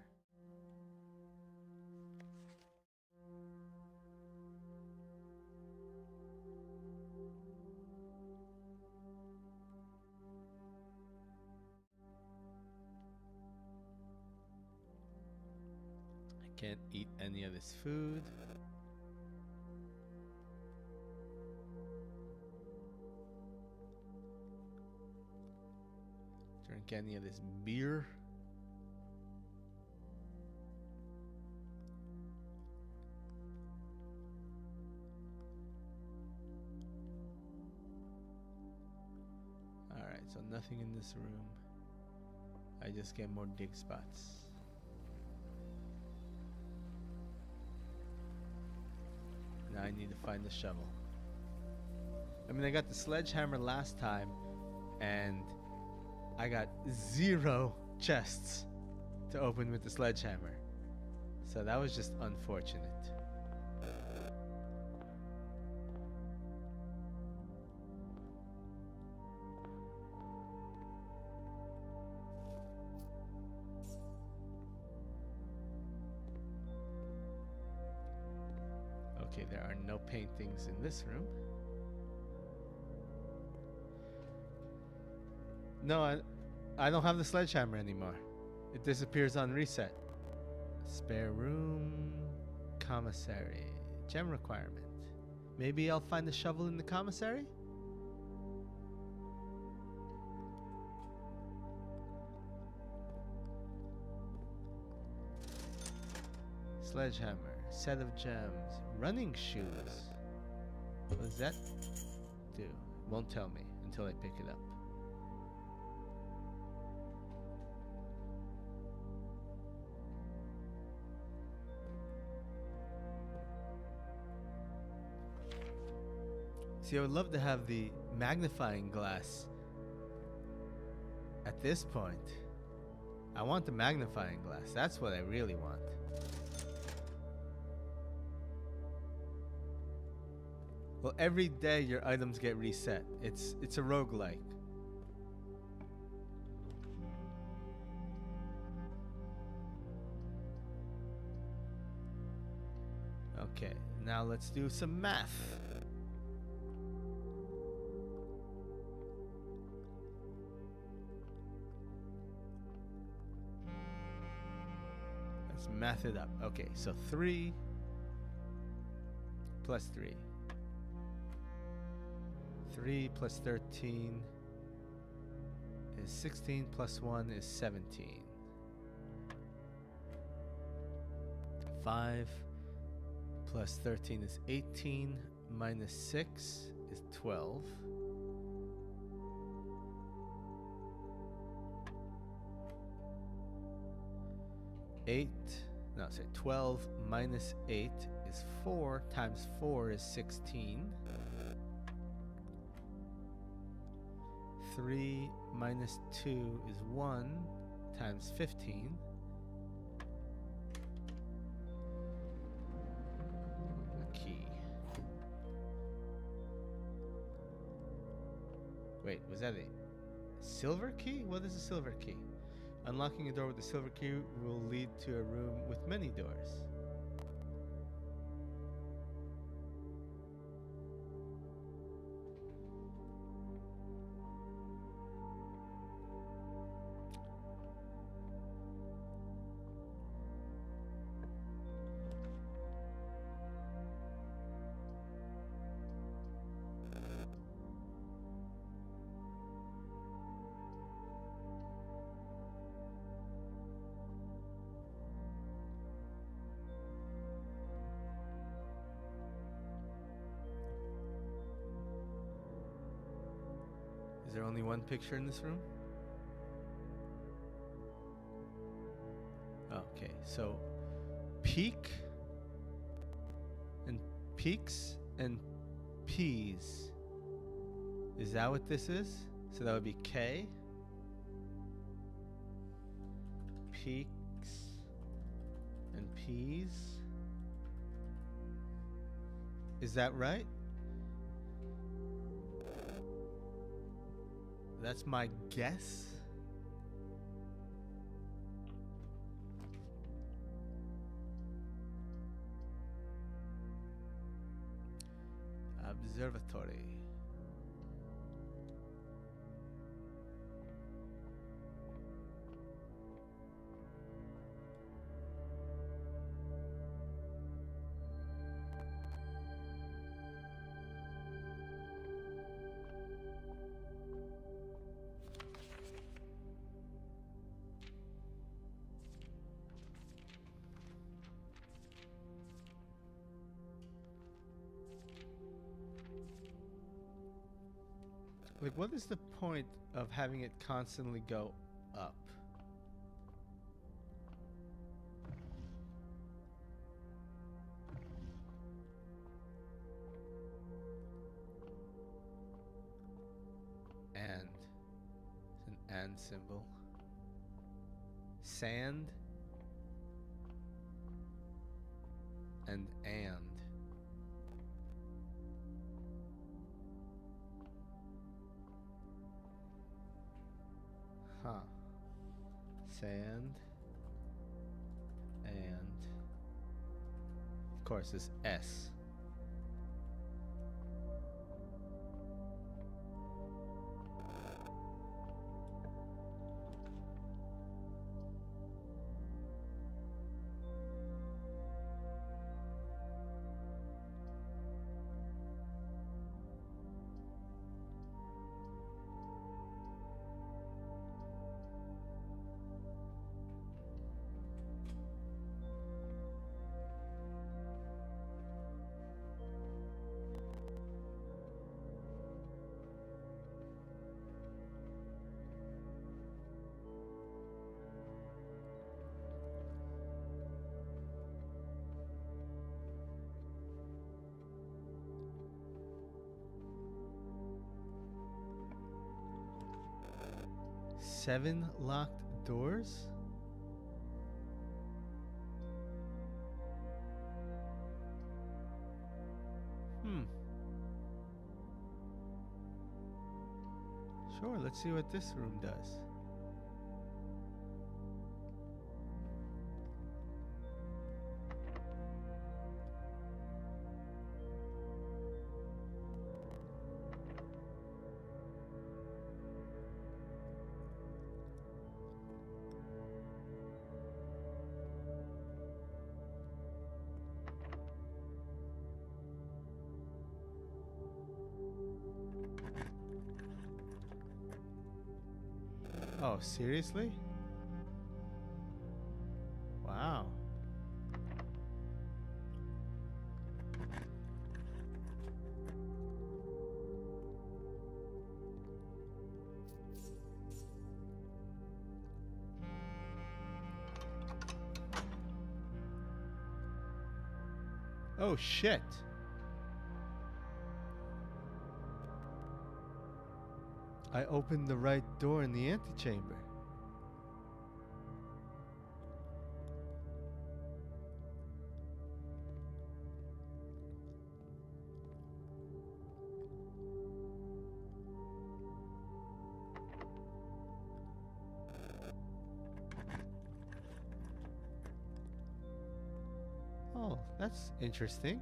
I can't eat any of this food. Drink any of this beer. Alright, so nothing in this room. I just get more dig spots. Now I need to find the shovel. I mean, I got the sledgehammer last time, and I got 0 chests to open with the sledgehammer. So that was just unfortunate. Okay, there are no paintings in this room. No, I don't have the sledgehammer anymore. It disappears on reset. Spare room, commissary, gem requirement. Maybe I'll find the shovel in the commissary? Sledgehammer, set of gems, running shoes. What does that do? It won't tell me until I pick it up. See, I would love to have the magnifying glass at this point. I want the magnifying glass. That's what I really want. Well, every day your items get reset. It's a roguelike. Okay, now let's do some math. Let's math it up. Okay, so 3 plus 3. 3 plus 13 is 16 plus 1 is 17. 5 plus 13 is 18 minus 6 is 12. 12 minus 8 is 4 times 4 is 16. 3 minus 2 is 1 times 15. A key. Wait, was that a silver key? What is a silver key? Unlocking a door with a silver key will lead to a room with many doors. Is there only one picture in this room? Okay, so peak and peaks and P's. Is that what this is? So that would be K. Peaks and P's. Is that right? That's my guess. Observatory. Like, what is the point of having it constantly go up? And. It's an and symbol. Sand. And. Huh. Sand. And. Of course, this S. Seven locked doors? Sure, let's see what this room does. Oh, seriously? Wow. Oh, shit. I opened the right door in the antechamber. Oh, that's interesting.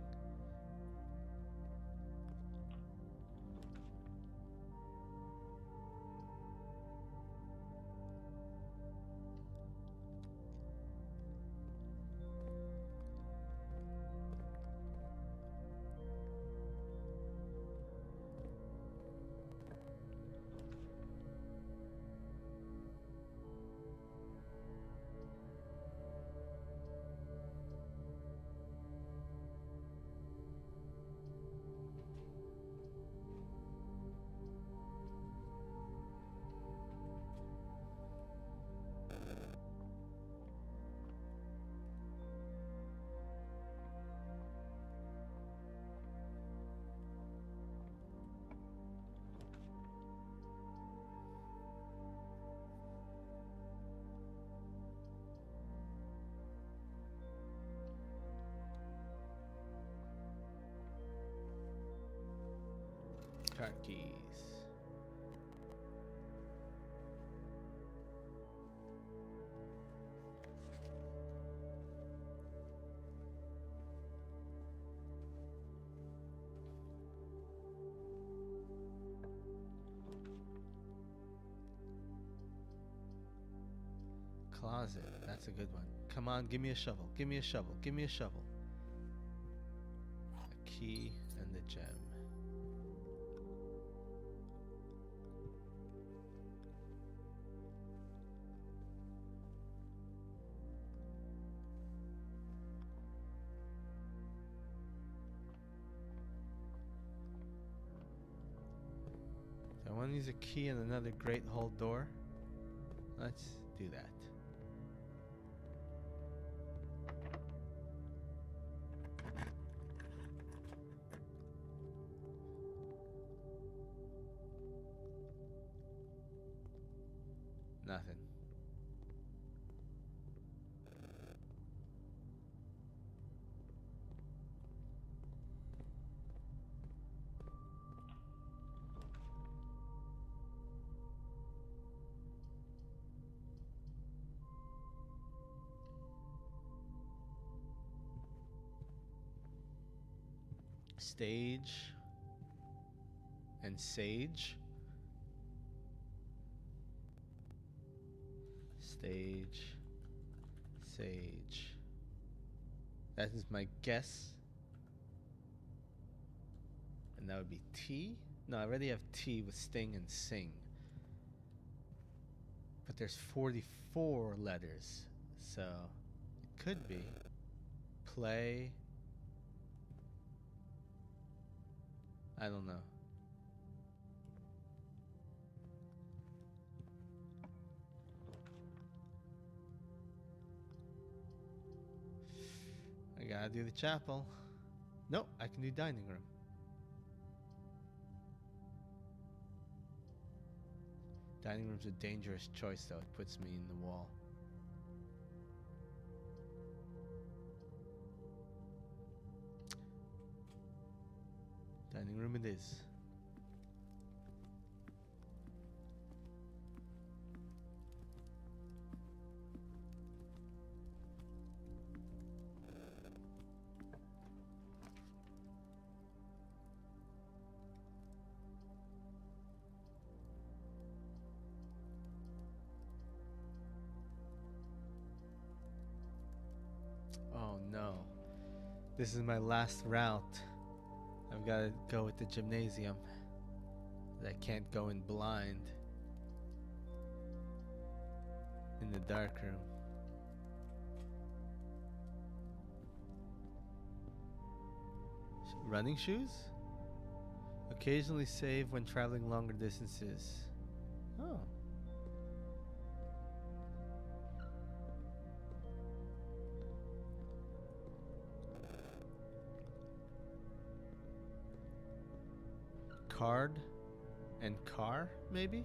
keys. Closet. That's a good one. Come on, give me a shovel. Give me a shovel. Give me a shovel. A key and the gem. I want to use a key and another great hall door. Let's do that. Nothing. Stage and sage. Stage, sage. That is my guess. And that would be T? No, I already have T with sting and sing. But there's 44 letters. So it could be play. I don't know. I gotta do the chapel. Nope, I can do dining room. Dining room's a dangerous choice though. It puts me in the wall. Dining room it is. Oh no. This is my last route. I've got to go with the gymnasium. I can't go in blind. In the dark room. Running shoes? Occasionally save when traveling longer distances. Oh. Card and car, maybe?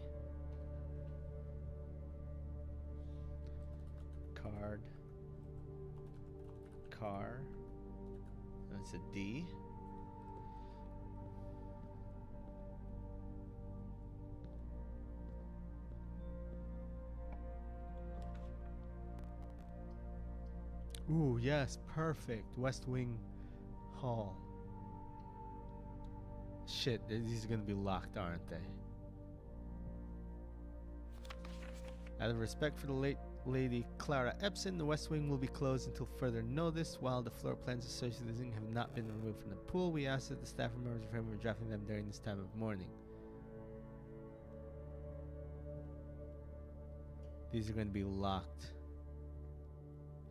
Card. Car. That's a D. Ooh, yes, perfect. West Wing Hall. Shit, these are gonna be locked, aren't they? Out of respect for the late Lady Clara Epson, the West Wing will be closed until further notice. While the floor plans associated with the thing have not been removed from the pool, we ask that the staff members refrain from drafting them during this time of mourning. These are going to be locked.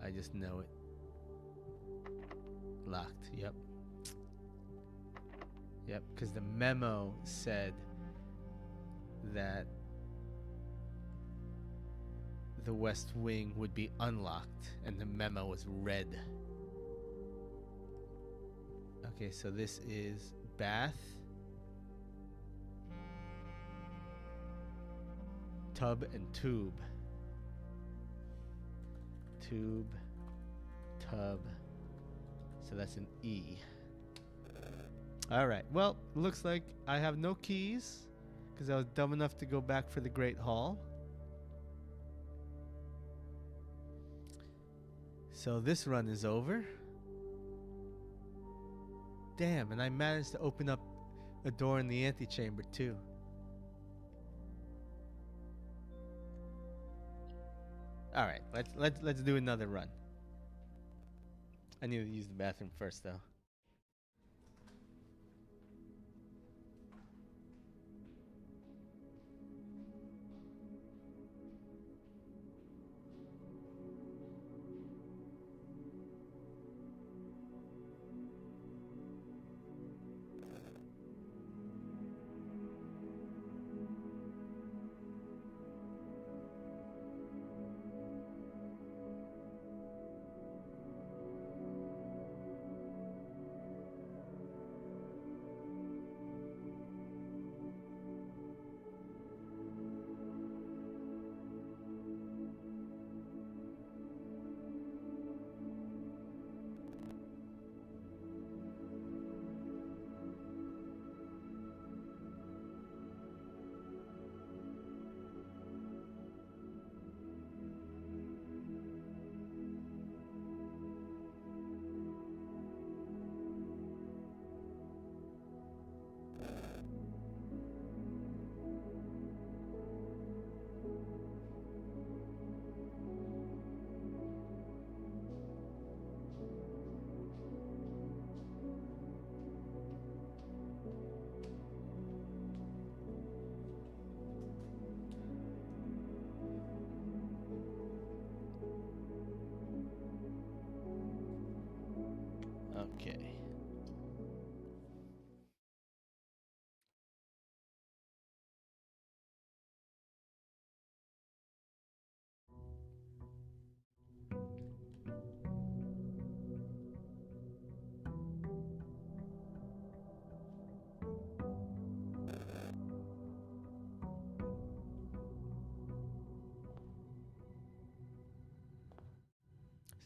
I just know it. Locked, yep. Yep, because the memo said that the West Wing would be unlocked, and the memo was red. Okay, so this is bath, tub, and tube. Tube, tub. So that's an E. All right. Well, looks like I have no keys because I was dumb enough to go back for the Great Hall. So this run is over. Damn, and I managed to open up a door in the antechamber too. All right, let's do another run. I need to use the bathroom first though. Okay.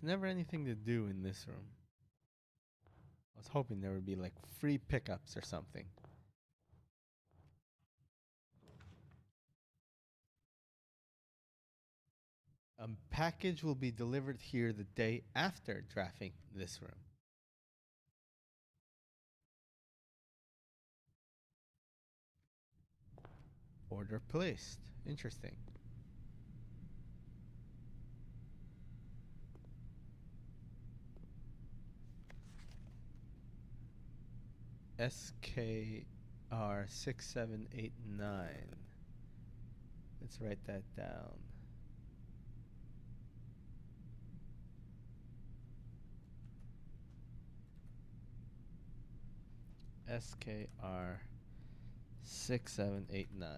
There's never anything to do in this room. I was hoping there would be like free pickups or something. A package will be delivered here the day after drafting this room. Order placed. Interesting. SKR 6789. Let's write that down. SKR 6789.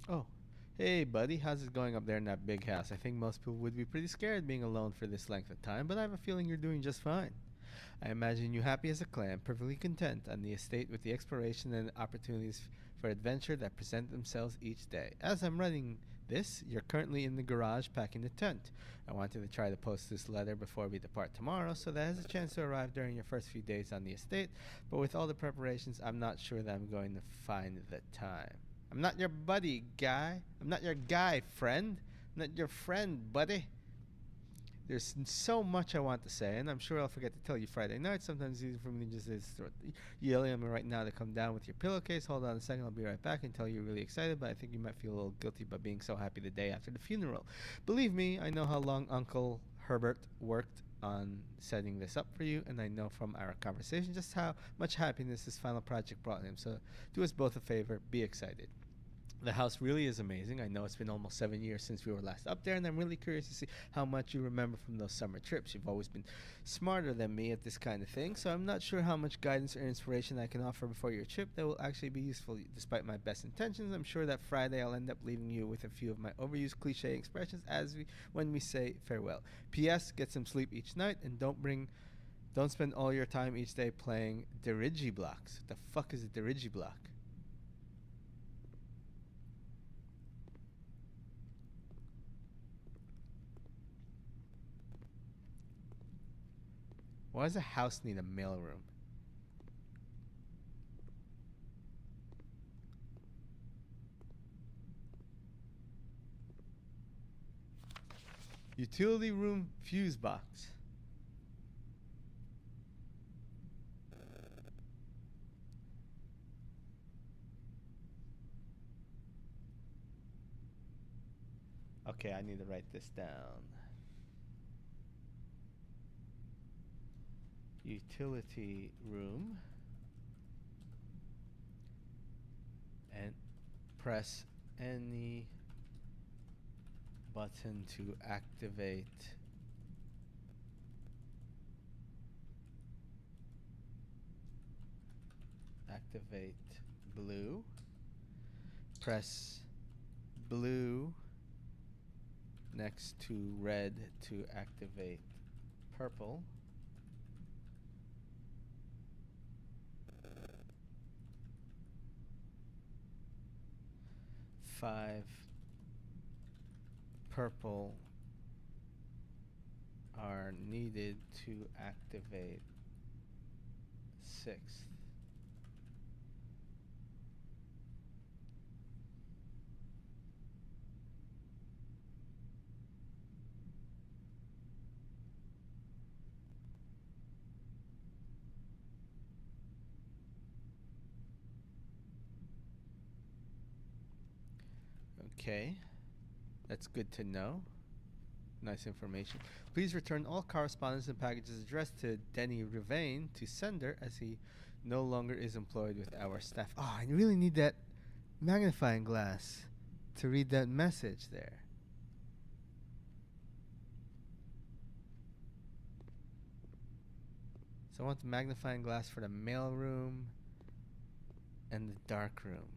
Oh, hey buddy, how's it going up there in that big house? I think most people would be pretty scared being alone for this length of time, but I have a feeling you're doing just fine. I imagine you happy as a clam, perfectly content on the estate with the exploration and opportunities for adventure that present themselves each day. As I'm writing this, you're currently in the garage packing the tent. I wanted to try to post this letter before we depart tomorrow so that it has a chance to arrive during your first few days on the estate, but with all the preparations, I'm not sure that I'm going to find the time. I'm not your buddy, guy. I'm not your guy, friend. I'm not your friend, buddy. There's so much I want to say, and I'm sure I'll forget to tell you Friday night. Sometimes it's easy for me to just start yelling at me right now to come down with your pillowcase. Hold on a second, I'll be right back and tell you you're really excited, but I think you might feel a little guilty about being so happy the day after the funeral. Believe me, I know how long Uncle Herbert worked on setting this up for you, and I know from our conversation just how much happiness this final project brought him. So do us both a favor, be excited. The house really is amazing. I know it's been almost 7 years since we were last up there, and I'm really curious to see how much you remember from those summer trips. You've always been smarter than me at this kind of thing, so I'm not sure how much guidance or inspiration I can offer before your trip that will actually be useful. Despite my best intentions, I'm sure that Friday I'll end up leaving you with a few of my overused cliche expressions when we say farewell. P.S. Get some sleep each night, and don't spend all your time each day playing Dirigiblocks. What the fuck is a Dirigiblock? Why does a house need a mailroom? Utility room fuse box. Okay, I need to write this down. Utility room. And press any button to activate blue. Press blue next to red to activate purple. Five purple are needed to activate sixth. Okay, that's good to know. Nice information. Please return all correspondence and packages addressed to Denny Rivain to sender as he no longer is employed with our staff. Oh, I really need that magnifying glass to read that message there. So I want the magnifying glass for the mail room and the dark room.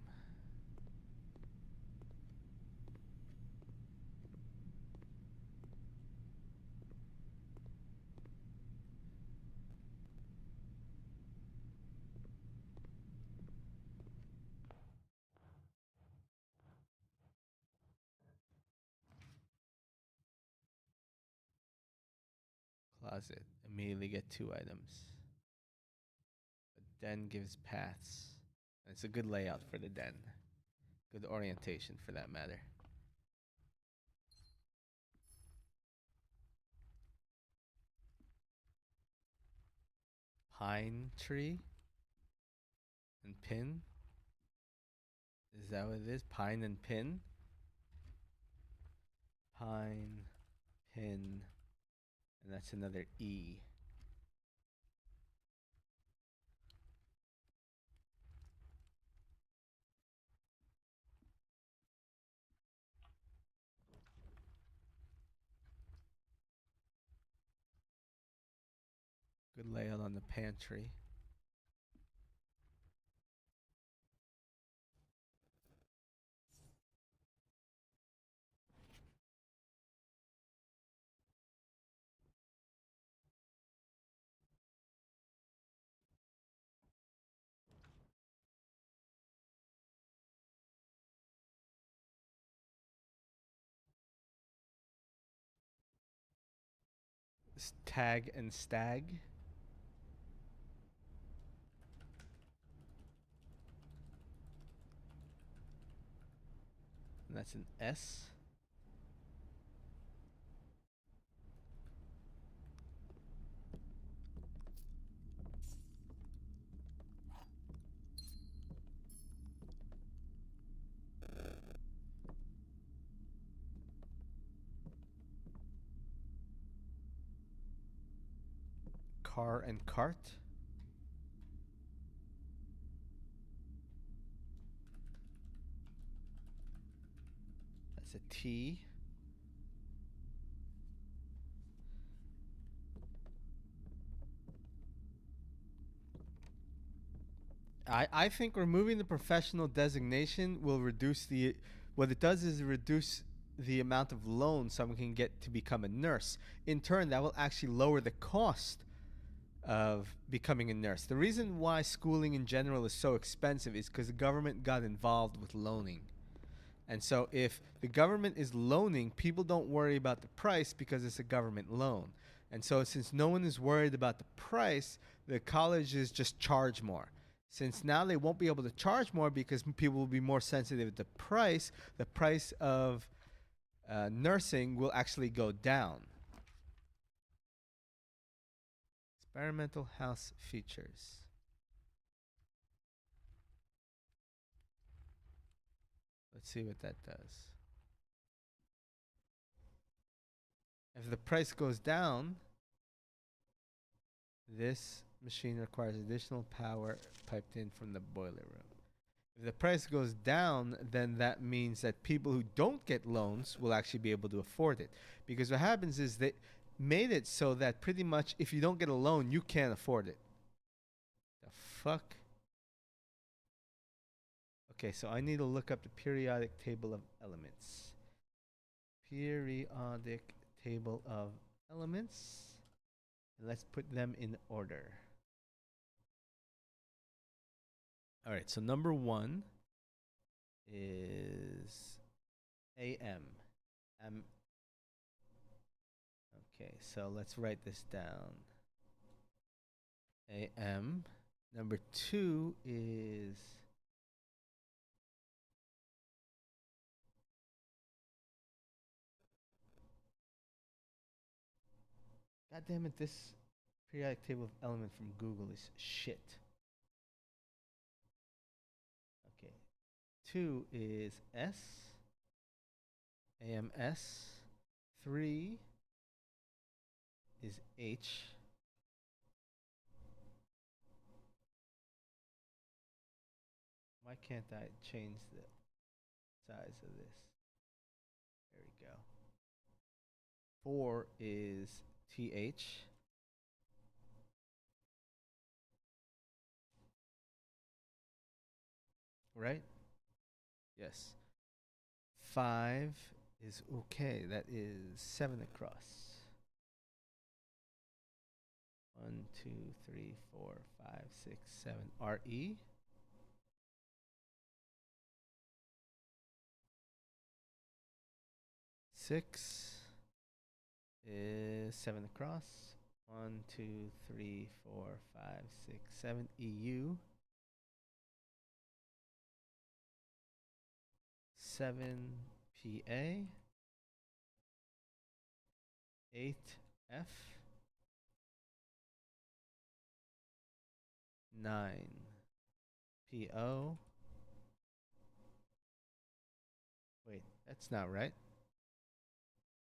Closet. Immediately get 2 items. The den gives paths. It's a good layout for the den. Good orientation for that matter. Pine tree and pin. Is that what it is? Pine and pin? Pine, pin, and that's another E. Good layout on the pantry. Tag and stag. And that's an S. Car and cart. That's a T. I think removing the professional designation will reduce the. What it does is reduce the amount of loans someone can get to become a nurse. In turn, that will actually lower the cost of becoming a nurse. The reason why schooling in general is so expensive is because the government got involved with loaning. And so if the government is loaning, people don't worry about the price because it's a government loan. And so, since no one is worried about the price, the colleges just charge more. Since now they won't be able to charge more because people will be more sensitive to the price of nursing will actually go down. Experimental house features. Let's see what that does. If the price goes down, this machine requires additional power piped in from the boiler room. If the price goes down, then that means that people who don't get loans will actually be able to afford it. Because what happens is they made it so that pretty much if you don't get a loan, you can't afford it. The fuck? Okay, so I need to look up the periodic table of elements. Periodic table of elements. And let's put them in order. All right, so number 1 is AM. Okay, so let's write this down. AM. Number 2 is God damn it, this periodic table of element from Google is shit. Okay. 2 is S. AMS. 3 is H. Why can't I change the size of this? There we go. 4 is TH. Right? Yes. 5 is okay. That is 7 across. 1, 2, 3, 4, 5, 6, 7. RE. Six is 7 across. 1, 2, 3, 4, 5, 6, 7. EU. 7 PA. 8 F. 9 PO. Wait, that's not right.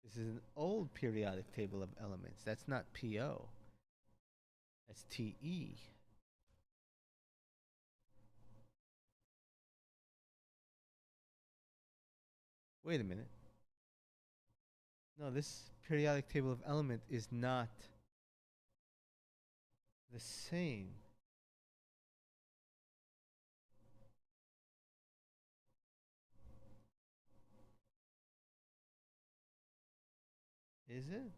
This is an old periodic table of elements. That's not PO. That's TE. Wait a minute. No, this periodic table of element is not the same. Is it?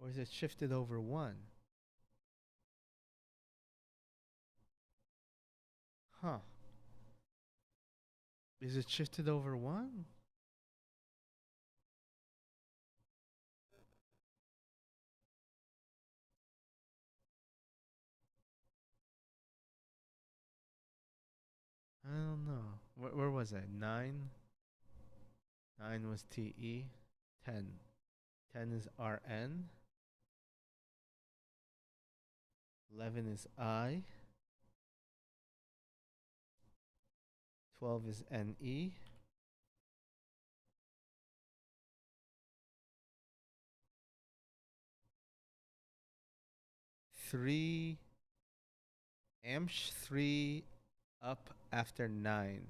Or is it shifted over 1? Huh. Is it shifted over 1? I don't know. Where was I? 9? 9 was TE. 10. 10 is RN. 11 is I. 12 is NE. 3 Amsh 3 up after 9.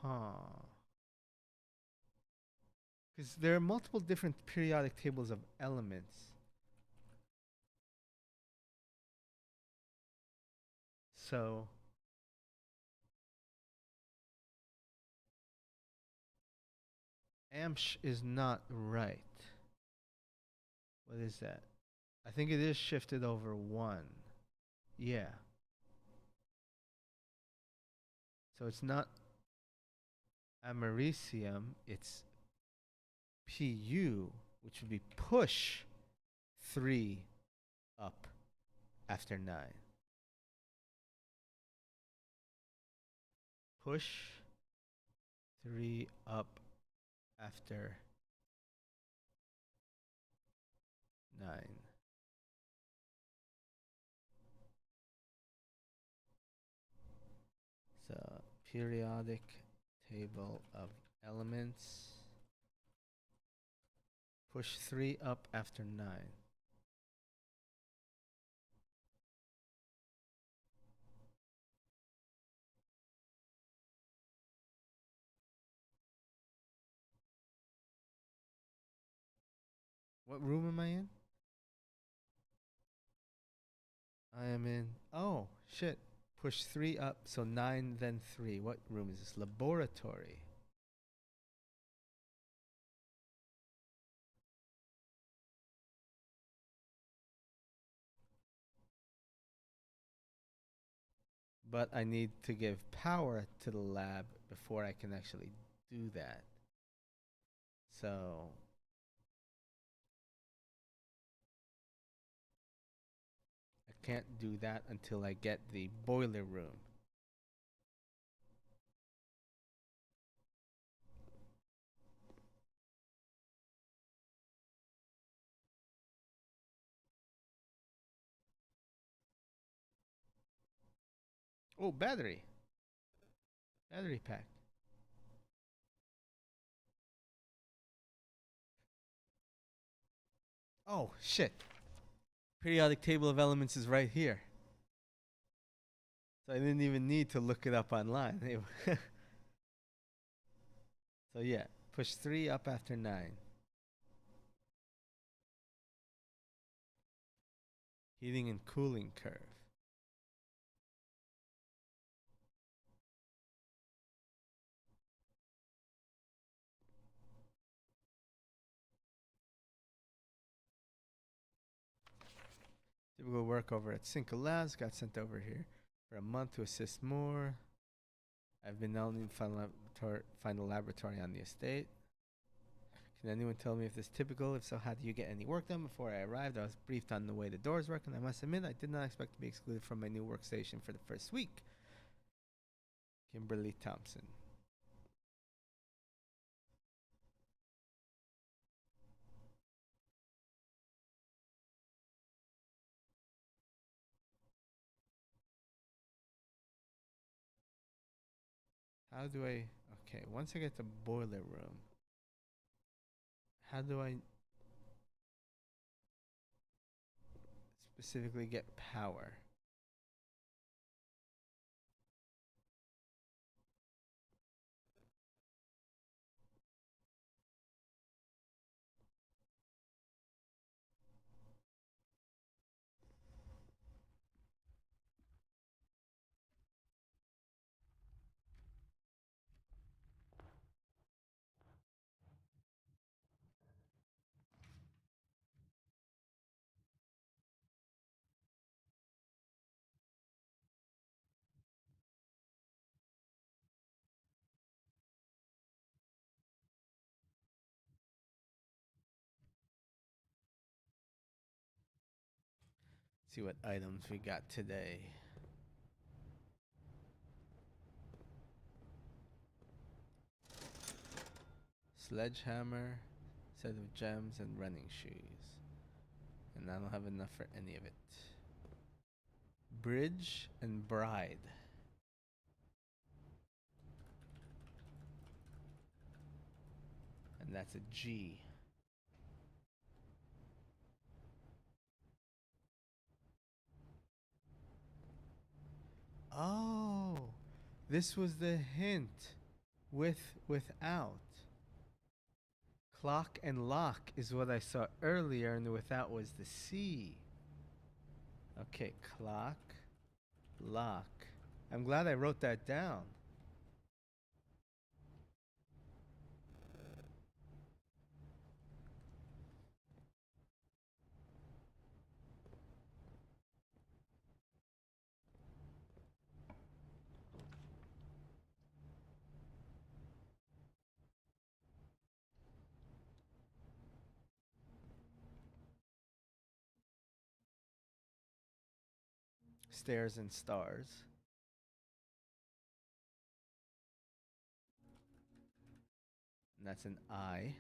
Huh. Because there are multiple different periodic tables of elements. So Amsh is not right. What is that? I think it is shifted over 1. Yeah. So it's not Americium, it's PU, which would be push 3 up after 9. Push 3 up after 9. So, periodic table of elements. Push 3 up after 9. What room am I in? I am in. Oh, shit. Push 3 up, so 9, then 3. What room is this? Laboratory. But I need to give power to the lab before I can actually do that. So I can't do that until I get the boiler room. Oh, battery. Battery pack. Oh, shit. Periodic table of elements is right here. So I didn't even need to look it up online. So yeah, push 3 up after 9. Heating and cooling curve. Typical work over at Cinco Labs. Got sent over here for a month to assist more. I've been now in final laboratory on the estate. Can anyone tell me if this is typical? If so, how do you get any work done? Before I arrived, I was briefed on the way the doors work, and I must admit, I did not expect to be excluded from my new workstation for the first week. Kimberly Thompson. How do I... Okay, once I get the boiler room, how do I specifically get power? See what items we got today. Sledgehammer, set of gems, and running shoes. And I don't have enough for any of it. Bridge and bride. And that's a G. Oh, this was the hint. With, without. Clock and lock is what I saw earlier, and the without was the C. Okay, clock, lock. I'm glad I wrote that down. Stairs and stars. And that's an I.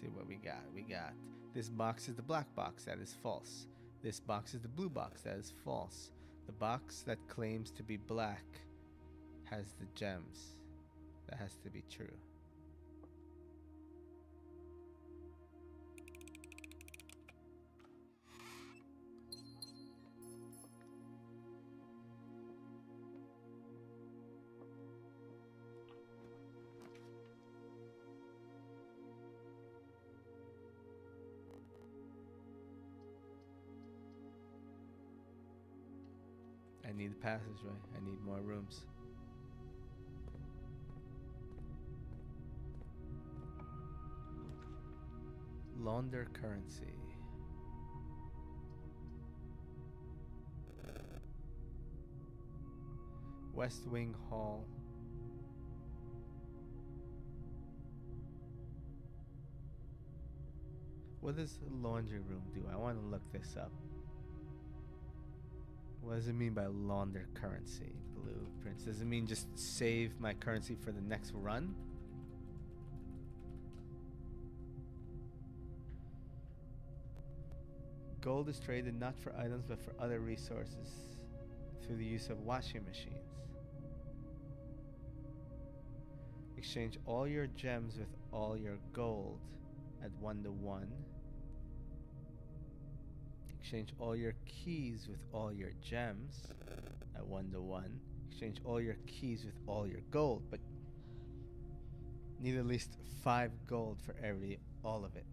See what we got. We got this box is the black box. That is false. This box is the blue box. That is false. The box that claims to be black has the gems. That has to be true. I need the passageway. I need more rooms. Launder currency. West Wing Hall. What does the laundry room do? I want to look this up. What does it mean by launder currency? Blueprints. Does it mean just save my currency for the next run? Gold is traded not for items but for other resources through the use of washing machines. Exchange all your gems with all your gold at 1-to-1. Exchange all your keys with all your gems at 1-to-1. Exchange all your keys with all your gold, but need at least 5 gold for all of it.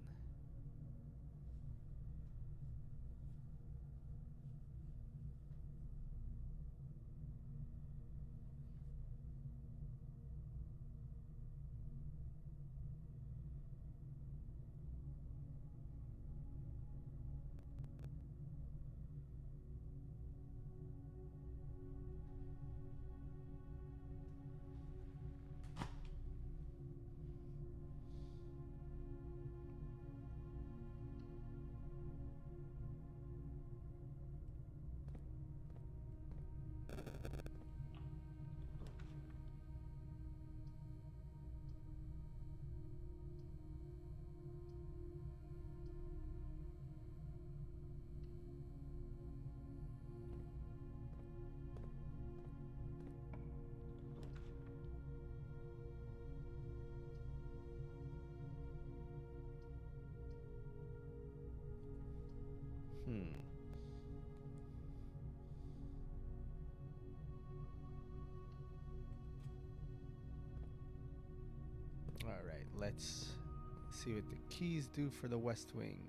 Alright, let's see what the keys do for the West Wing.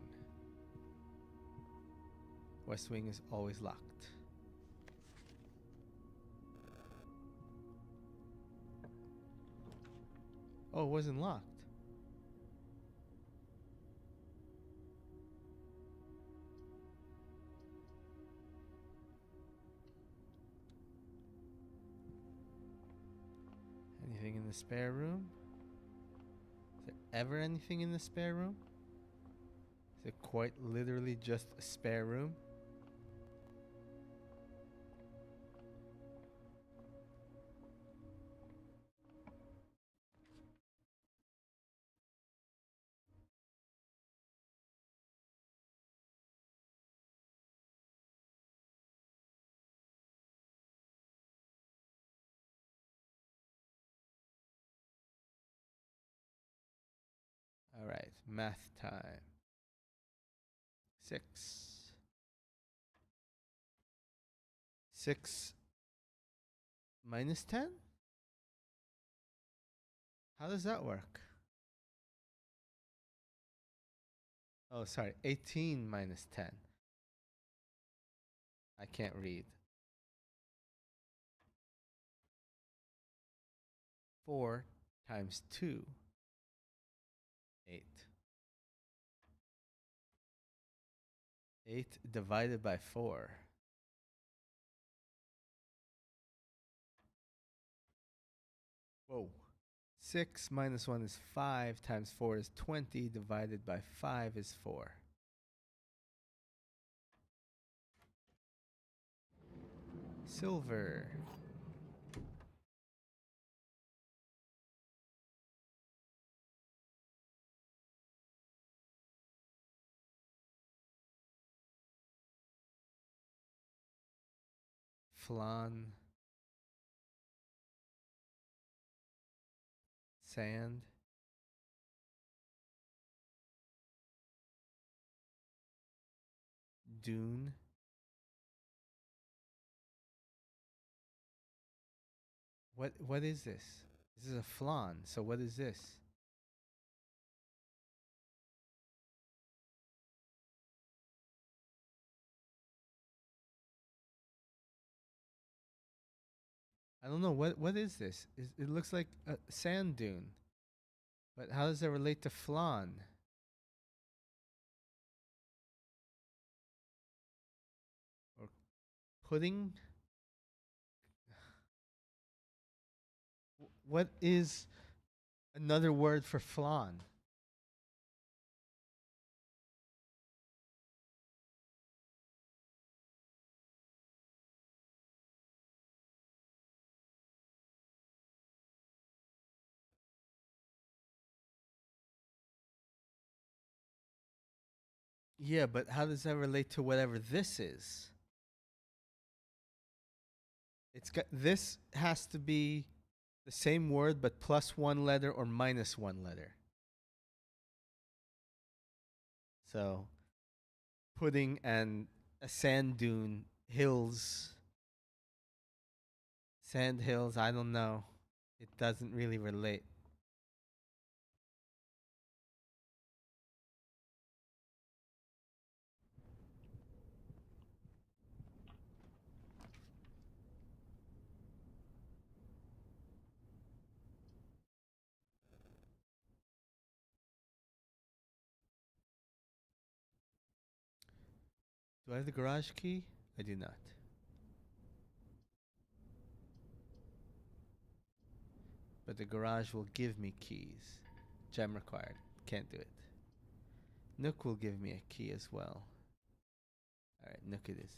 West Wing is always locked. Oh, it wasn't locked. Anything in the spare room? Is there ever anything in the spare room? Is it quite literally just a spare room? All right, math time. 6. 6 minus 10? How does that work? Oh, sorry, 18 minus 10. I can't read. 4 times 2. 8. 8 divided by 4. Whoa. 6 minus 1 is 5 times 4 is 20 divided by 5 is 4. Silver. Flan. Sand. Dune. What is this? This is a flan. So what is this? I don't know. What is this? It looks like a sand dune. But how does that relate to flan? Or pudding? What is another word for flan? Yeah, but how does that relate to whatever this is? It's got this has to be the same word but plus one letter or minus one letter. So pudding and a sand dune, hills, sand hills, I don't know. It doesn't really relate. Do I have the garage key? I do not. But the garage will give me keys. Gem required. Can't do it. Nook will give me a key as well. Alright, Nook it is.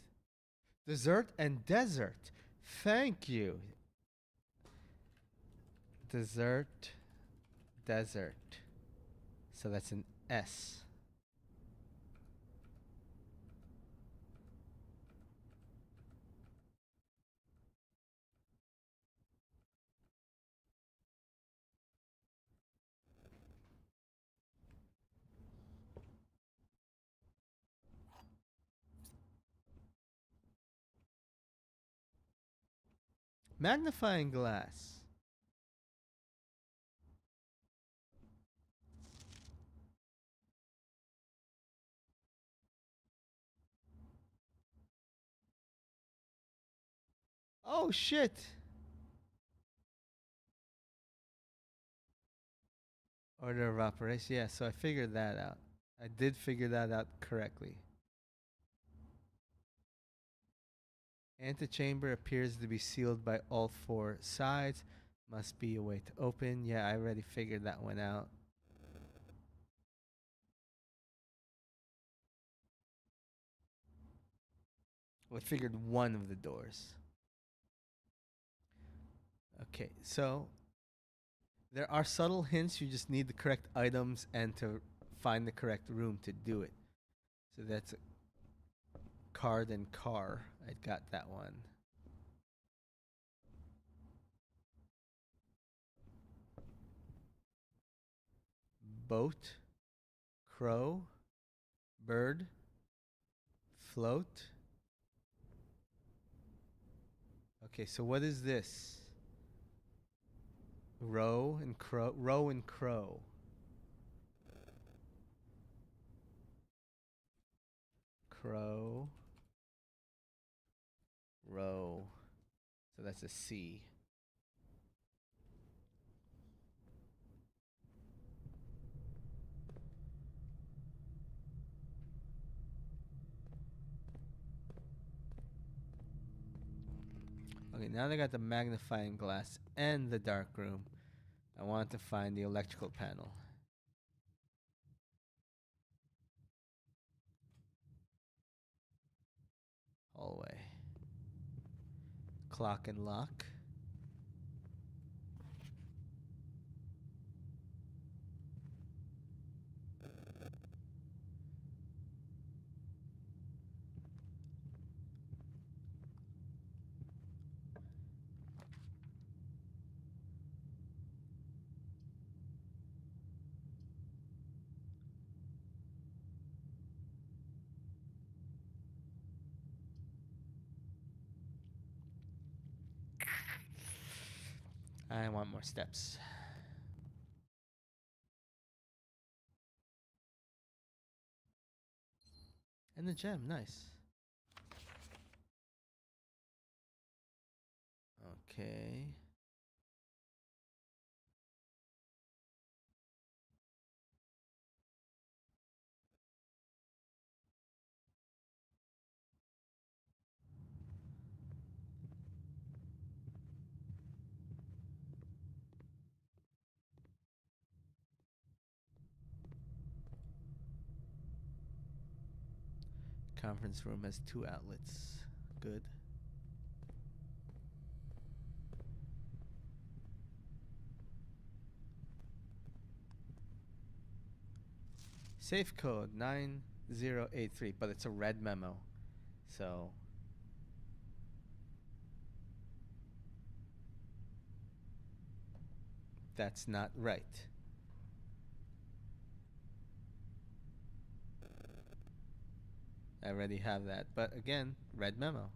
Dessert and desert. Thank you. Dessert, desert. So that's an S. Magnifying glass. Oh shit. Order of operation. Yeah, so I figured that out. I did figure that out correctly. Antechamber appears to be sealed by all four sides. Must be a way to open. Yeah, I already figured that one out. Well, I figured one of the doors. Okay, so there are subtle hints. You just need the correct items and to find the correct room to do it. So that's a card and car. I got that one. Boat, crow, bird, float. Okay, so what is this? Row and crow. Row and crow. Crow. Row. So that's a C. Okay, now they got the magnifying glass and the dark room. I want to find the electrical panel. Hallway. Clock and lock. I want more steps. And the gem, nice. Okay. Conference room has 2 outlets. Good. Safe code 9083, but it's a red memo. So that's not right. I already have that, but again, red memo.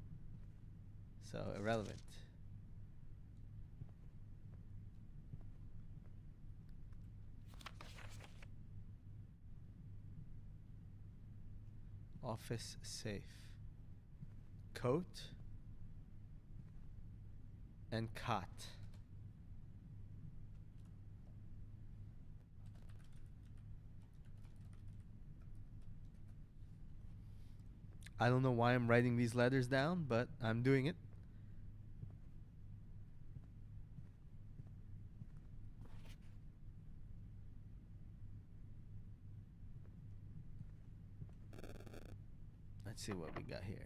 So irrelevant. Office safe. Coat and cot. I don't know why I'm writing these letters down, but I'm doing it. Let's see what we got here.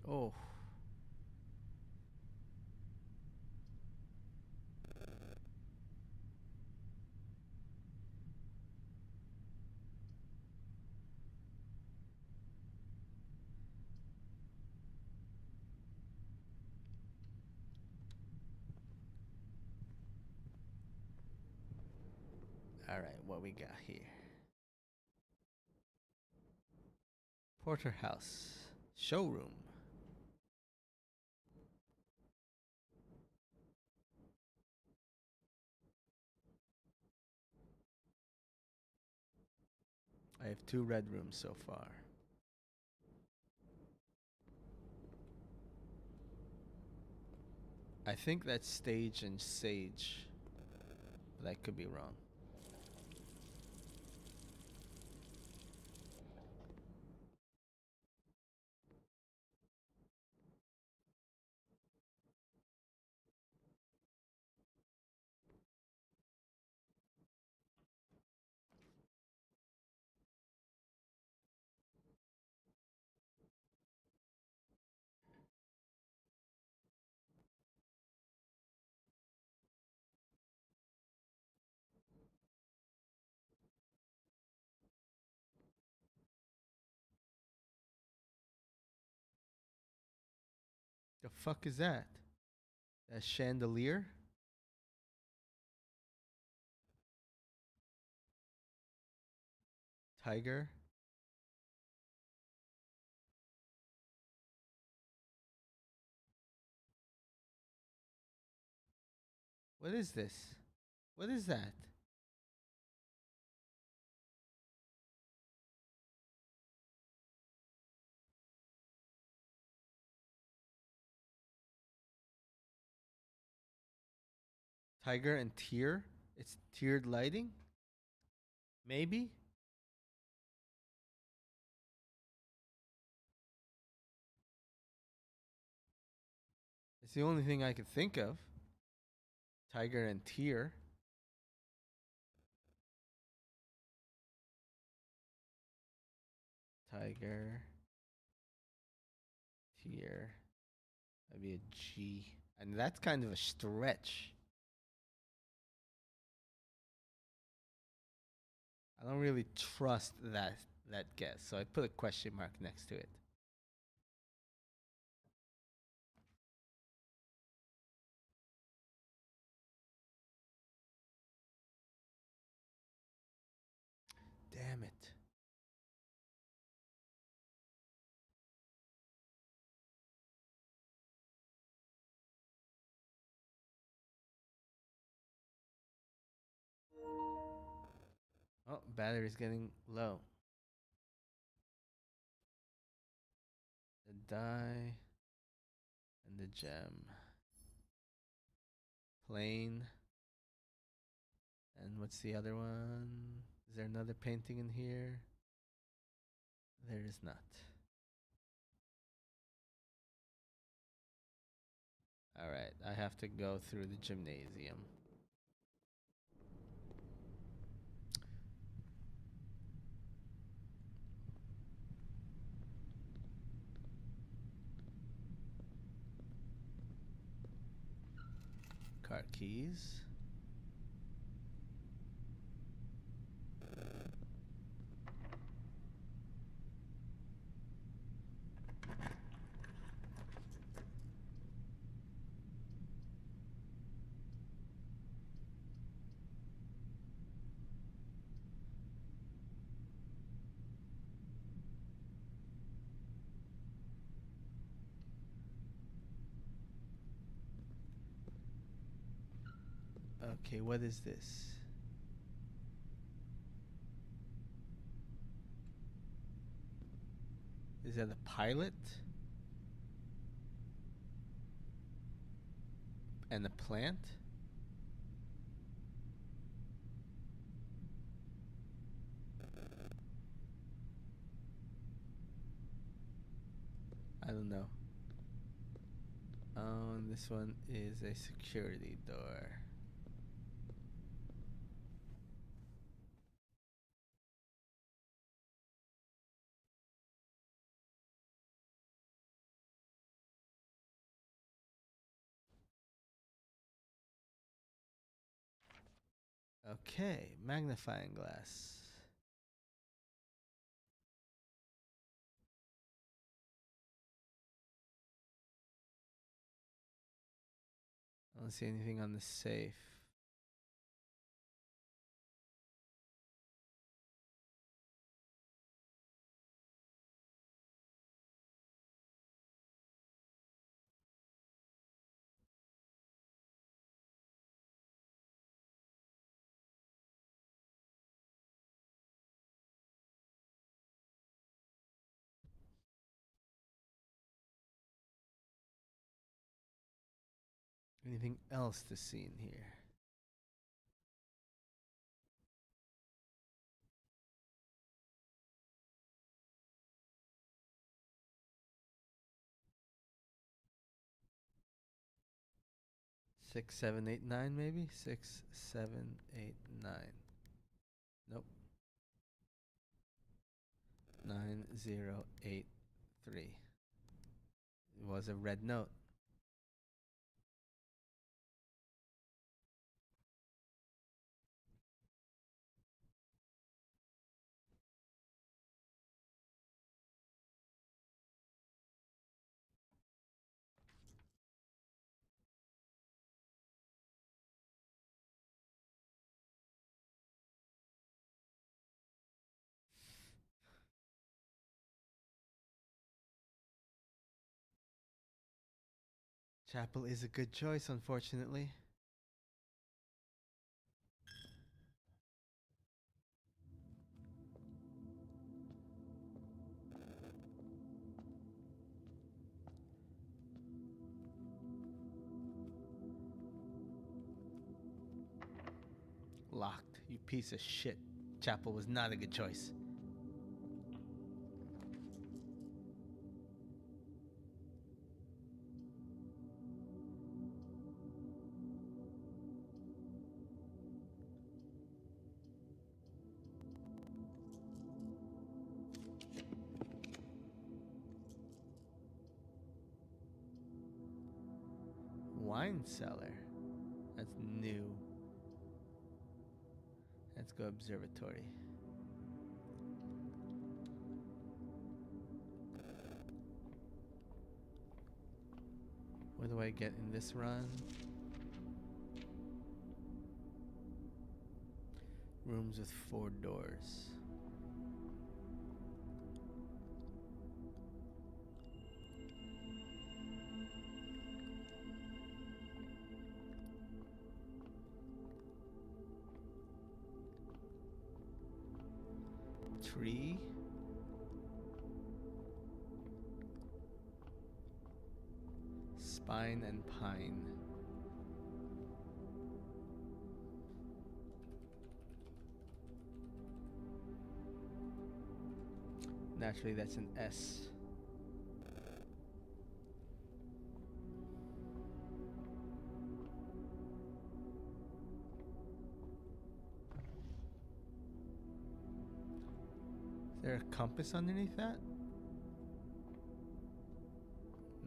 Oh. All right, what we got here? Porterhouse showroom. I have 2 red rooms so far. I think that's stage and sage, but I could be wrong. The fuck is that? A chandelier? Tiger? What is this? What is that? Tiger and tier? It's tiered lighting? Maybe? It's the only thing I could think of. Tiger and tier. Tiger. Tier. That'd be a G. And that's kind of a stretch. I don't really trust that guess, so I put a question mark next to it. Damn it. Oh, battery's getting low. The die and the gem. Plain. And what's the other one? Is there another painting in here? There is not. All right, I have to go through the gymnasium. Cart keys. Okay, what is this? Is that a pilot? And a plant? I don't know. Oh, and this one is a security door. Okay, magnifying glass. I don't see anything on the safe. Anything else to see in here? Six, seven, eight, nine, maybe? 6, 7, 8, 9. Nope. 9083. It was a red note. Chapel is a good choice, unfortunately. Locked. You piece of shit. Chapel was not a good choice. Wine cellar. That's new. Let's go observatory. What do I get in this run? Rooms with 4 doors. Tree. Spine and pine. Naturally, that's an S. Is there a compass underneath that?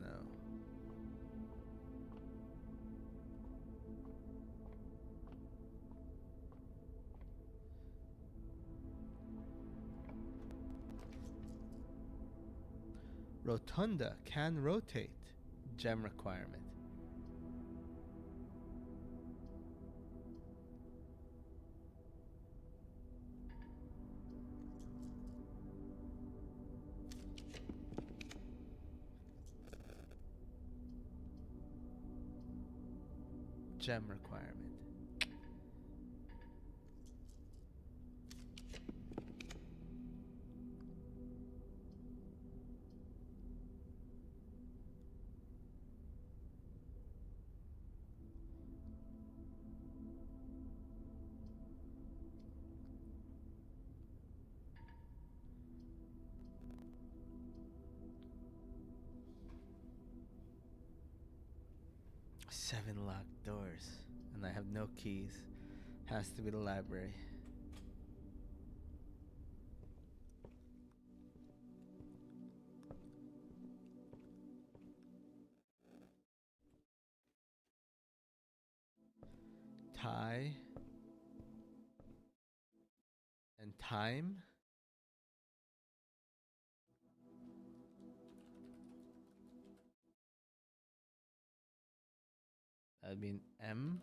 No. Rotunda can rotate. Gem requirement. Gem requirement. Seven locked doors, and I have no keys. Has to be the library. Tie and time. That'd be an M.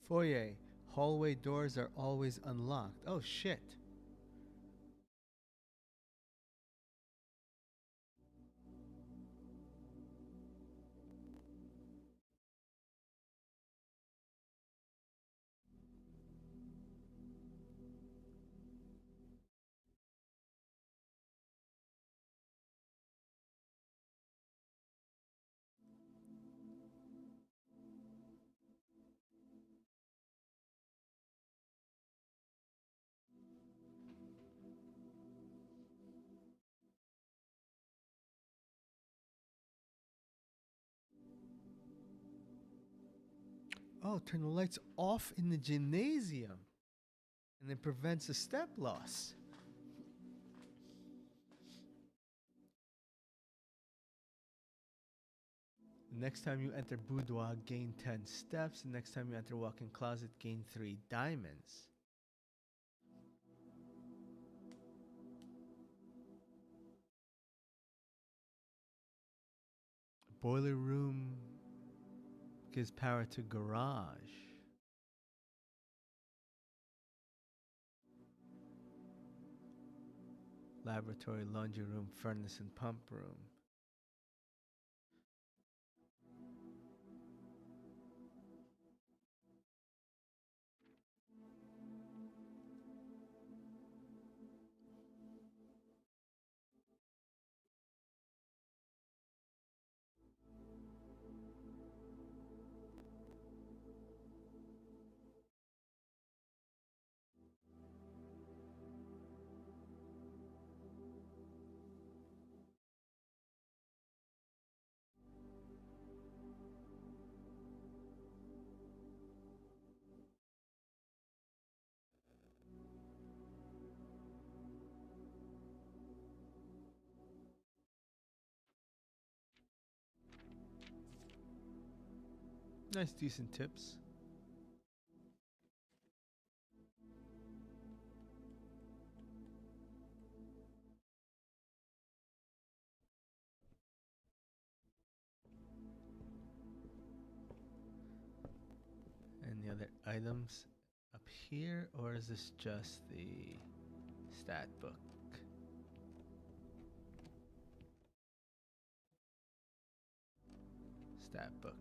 Foyer. Hallway doors are always unlocked. Oh shit. Oh, turn the lights off in the gymnasium. And it prevents a step loss. The next time you enter boudoir, gain 10 steps. The next time you enter walk-in closet, gain 3 diamonds. Boiler room gives power to garage. Laboratory, laundry room, furnace, and pump room. Nice, decent tips. Any other items up here, or is this just the stat book? Stat book.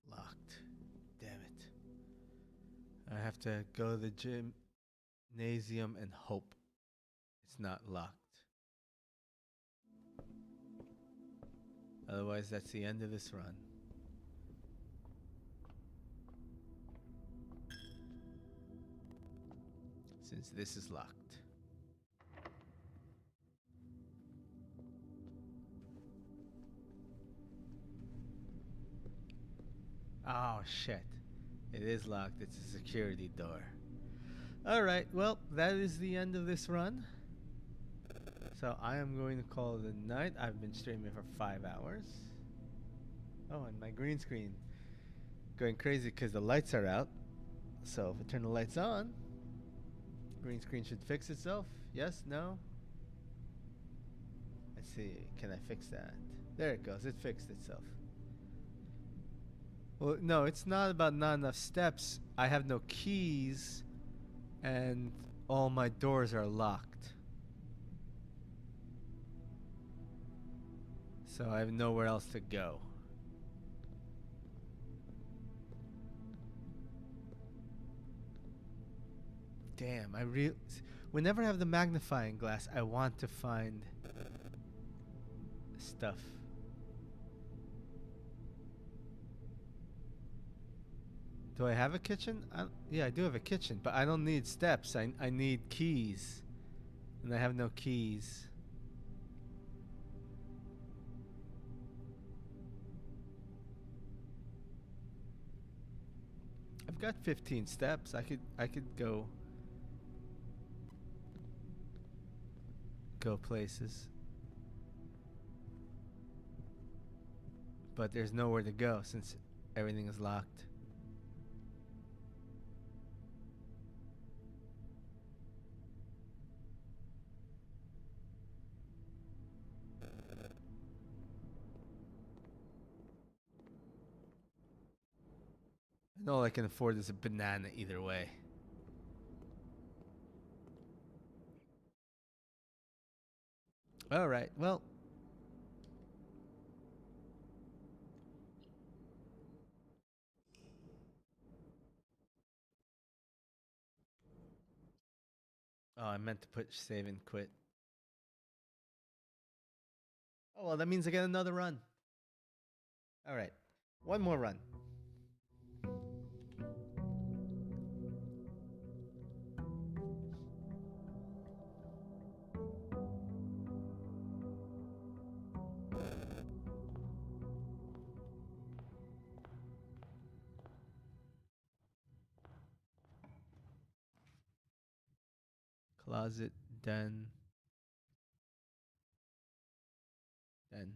Locked. Damn it. I have to go to the gymnasium and hope it's not locked. Otherwise, that's the end of this run. Since this is locked. Oh, shit. It is locked. It's a security door. Alright, well, that is the end of this run. So I am going to call it a night. I've been streaming for 5 hours. Oh, and my green screen going crazy because the lights are out. So if I turn the lights on, green screen should fix itself. Yes? No? Let's see. Can I fix that? There it goes. It fixed itself. Well, no, it's not about not enough steps. I have no keys, and all my doors are locked. So I have nowhere else to go. Damn, whenever I have the magnifying glass, I want to find stuff. Do I have a kitchen? Yeah, I do have a kitchen, but I don't need steps. I need keys. And I have no keys. I've got 15 steps. I could go places. But there's nowhere to go since everything is locked. And all I can afford is a banana either way. Alright, well. Oh, I meant to put save and quit. Oh, well, that means I get another run. Alright, one more run. Closet, den. Den.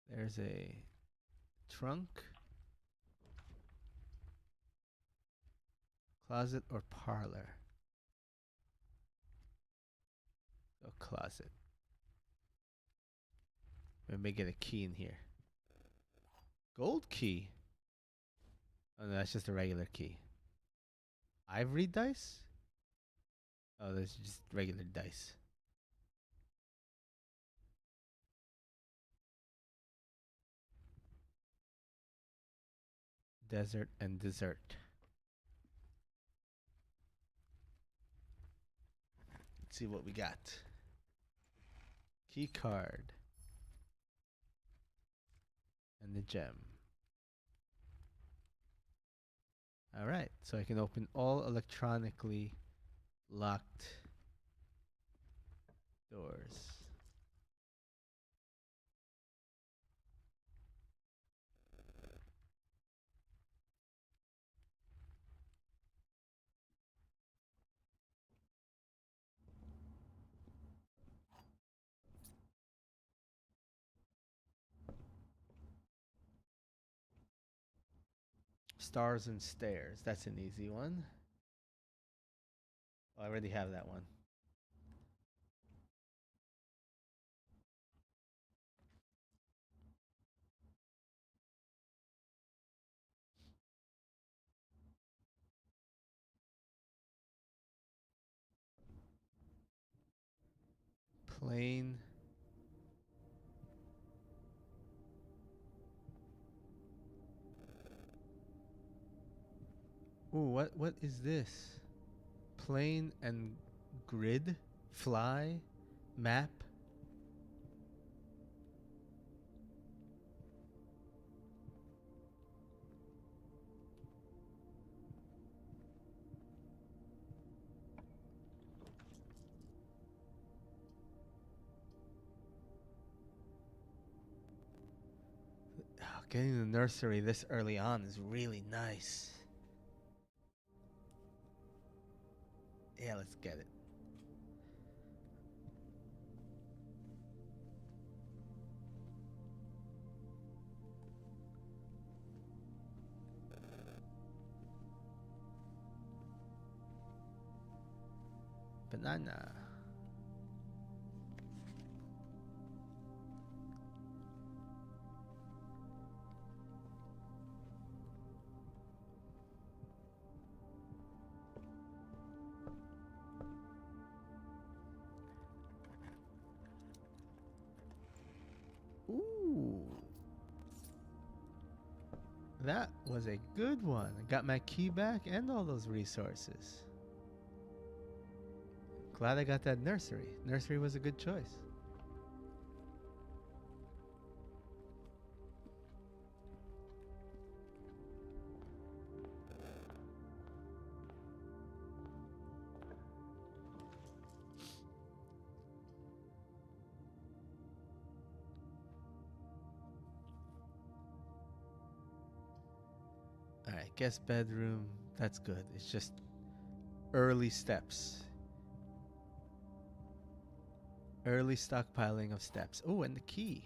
There's a trunk. Closet or parlor? Go closet. We may get a key in here. Gold key. Oh no, that's just a regular key. Ivory dice? Oh, there's just regular dice. Desert and dessert. Let's see what we got. Key card. And the gem. Alright, so I can open all electronically locked doors. Stars and stairs. That's an easy one. Oh, I already have that one. Plain. Ooh, what is this? Plane and grid? Fly? Map? Oh, getting the nursery this early on is really nice. Yeah, let's get it. Banana. Ooh. That was a good one. I got my key back and all those resources. Glad I got that nursery. Nursery was a good choice. Alright, guest bedroom. That's good. It's just early steps. Early stockpiling of steps. Oh, and the key.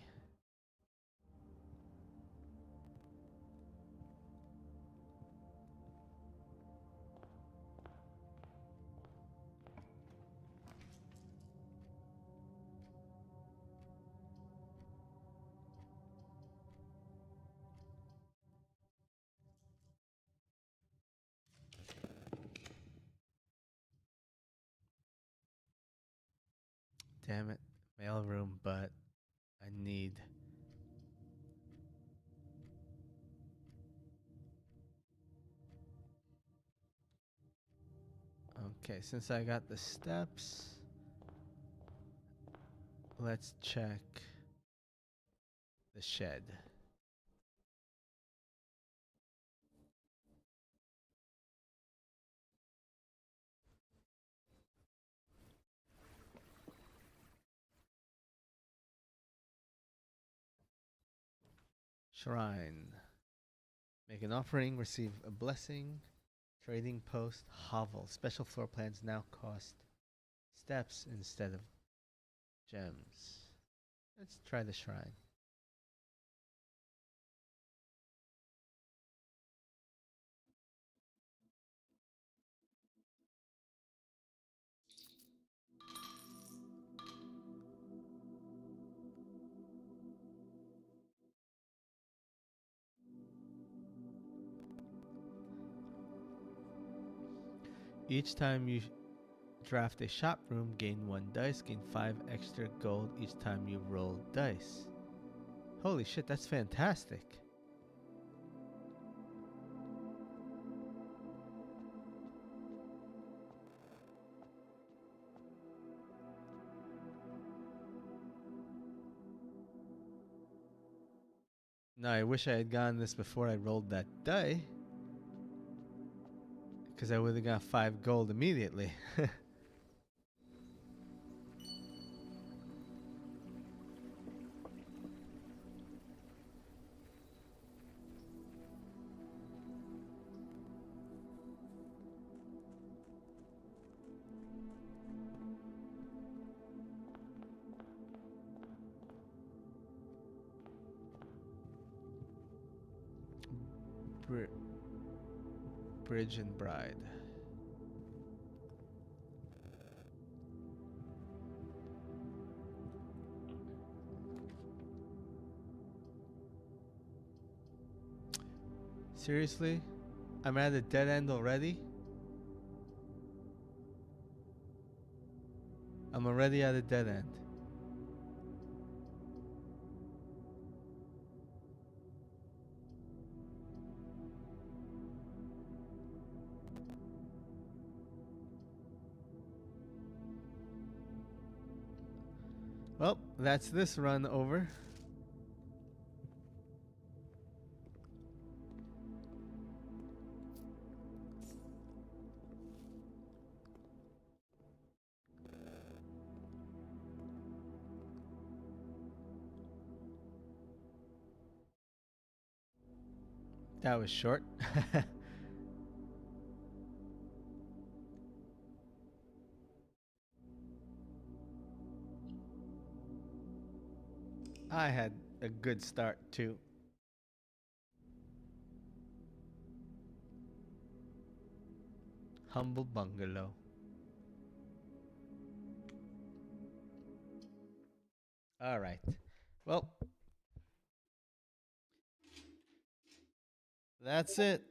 Damn it. Mailroom, but I need. Okay, since I got the steps, let's check the shed. Shrine. Make an offering, receive a blessing. Trading post, hovel. Special floor plans now cost steps instead of gems. Let's try the shrine. Each time you draft a shop room, gain 1 dice, gain 5 extra gold each time you roll dice. Holy shit, that's fantastic. Now, I wish I had gotten this before I rolled that die, because I would have got 5 gold immediately. Bridge and Bride. Seriously? I'm at a dead end already? I'm already at a dead end. Well, that's this run over. That was short. I had a good start too. Humble bungalow. All right. Well, that's it.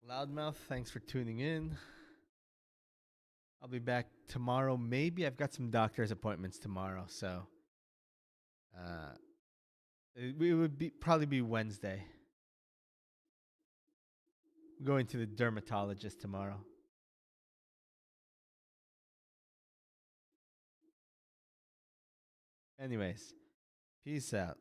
Loudmouth, thanks for tuning in. I'll be back tomorrow. Maybe I've got some doctor's appointments tomorrow, so it would be probably be Wednesday. I'm going to the dermatologist tomorrow. Anyways, peace out.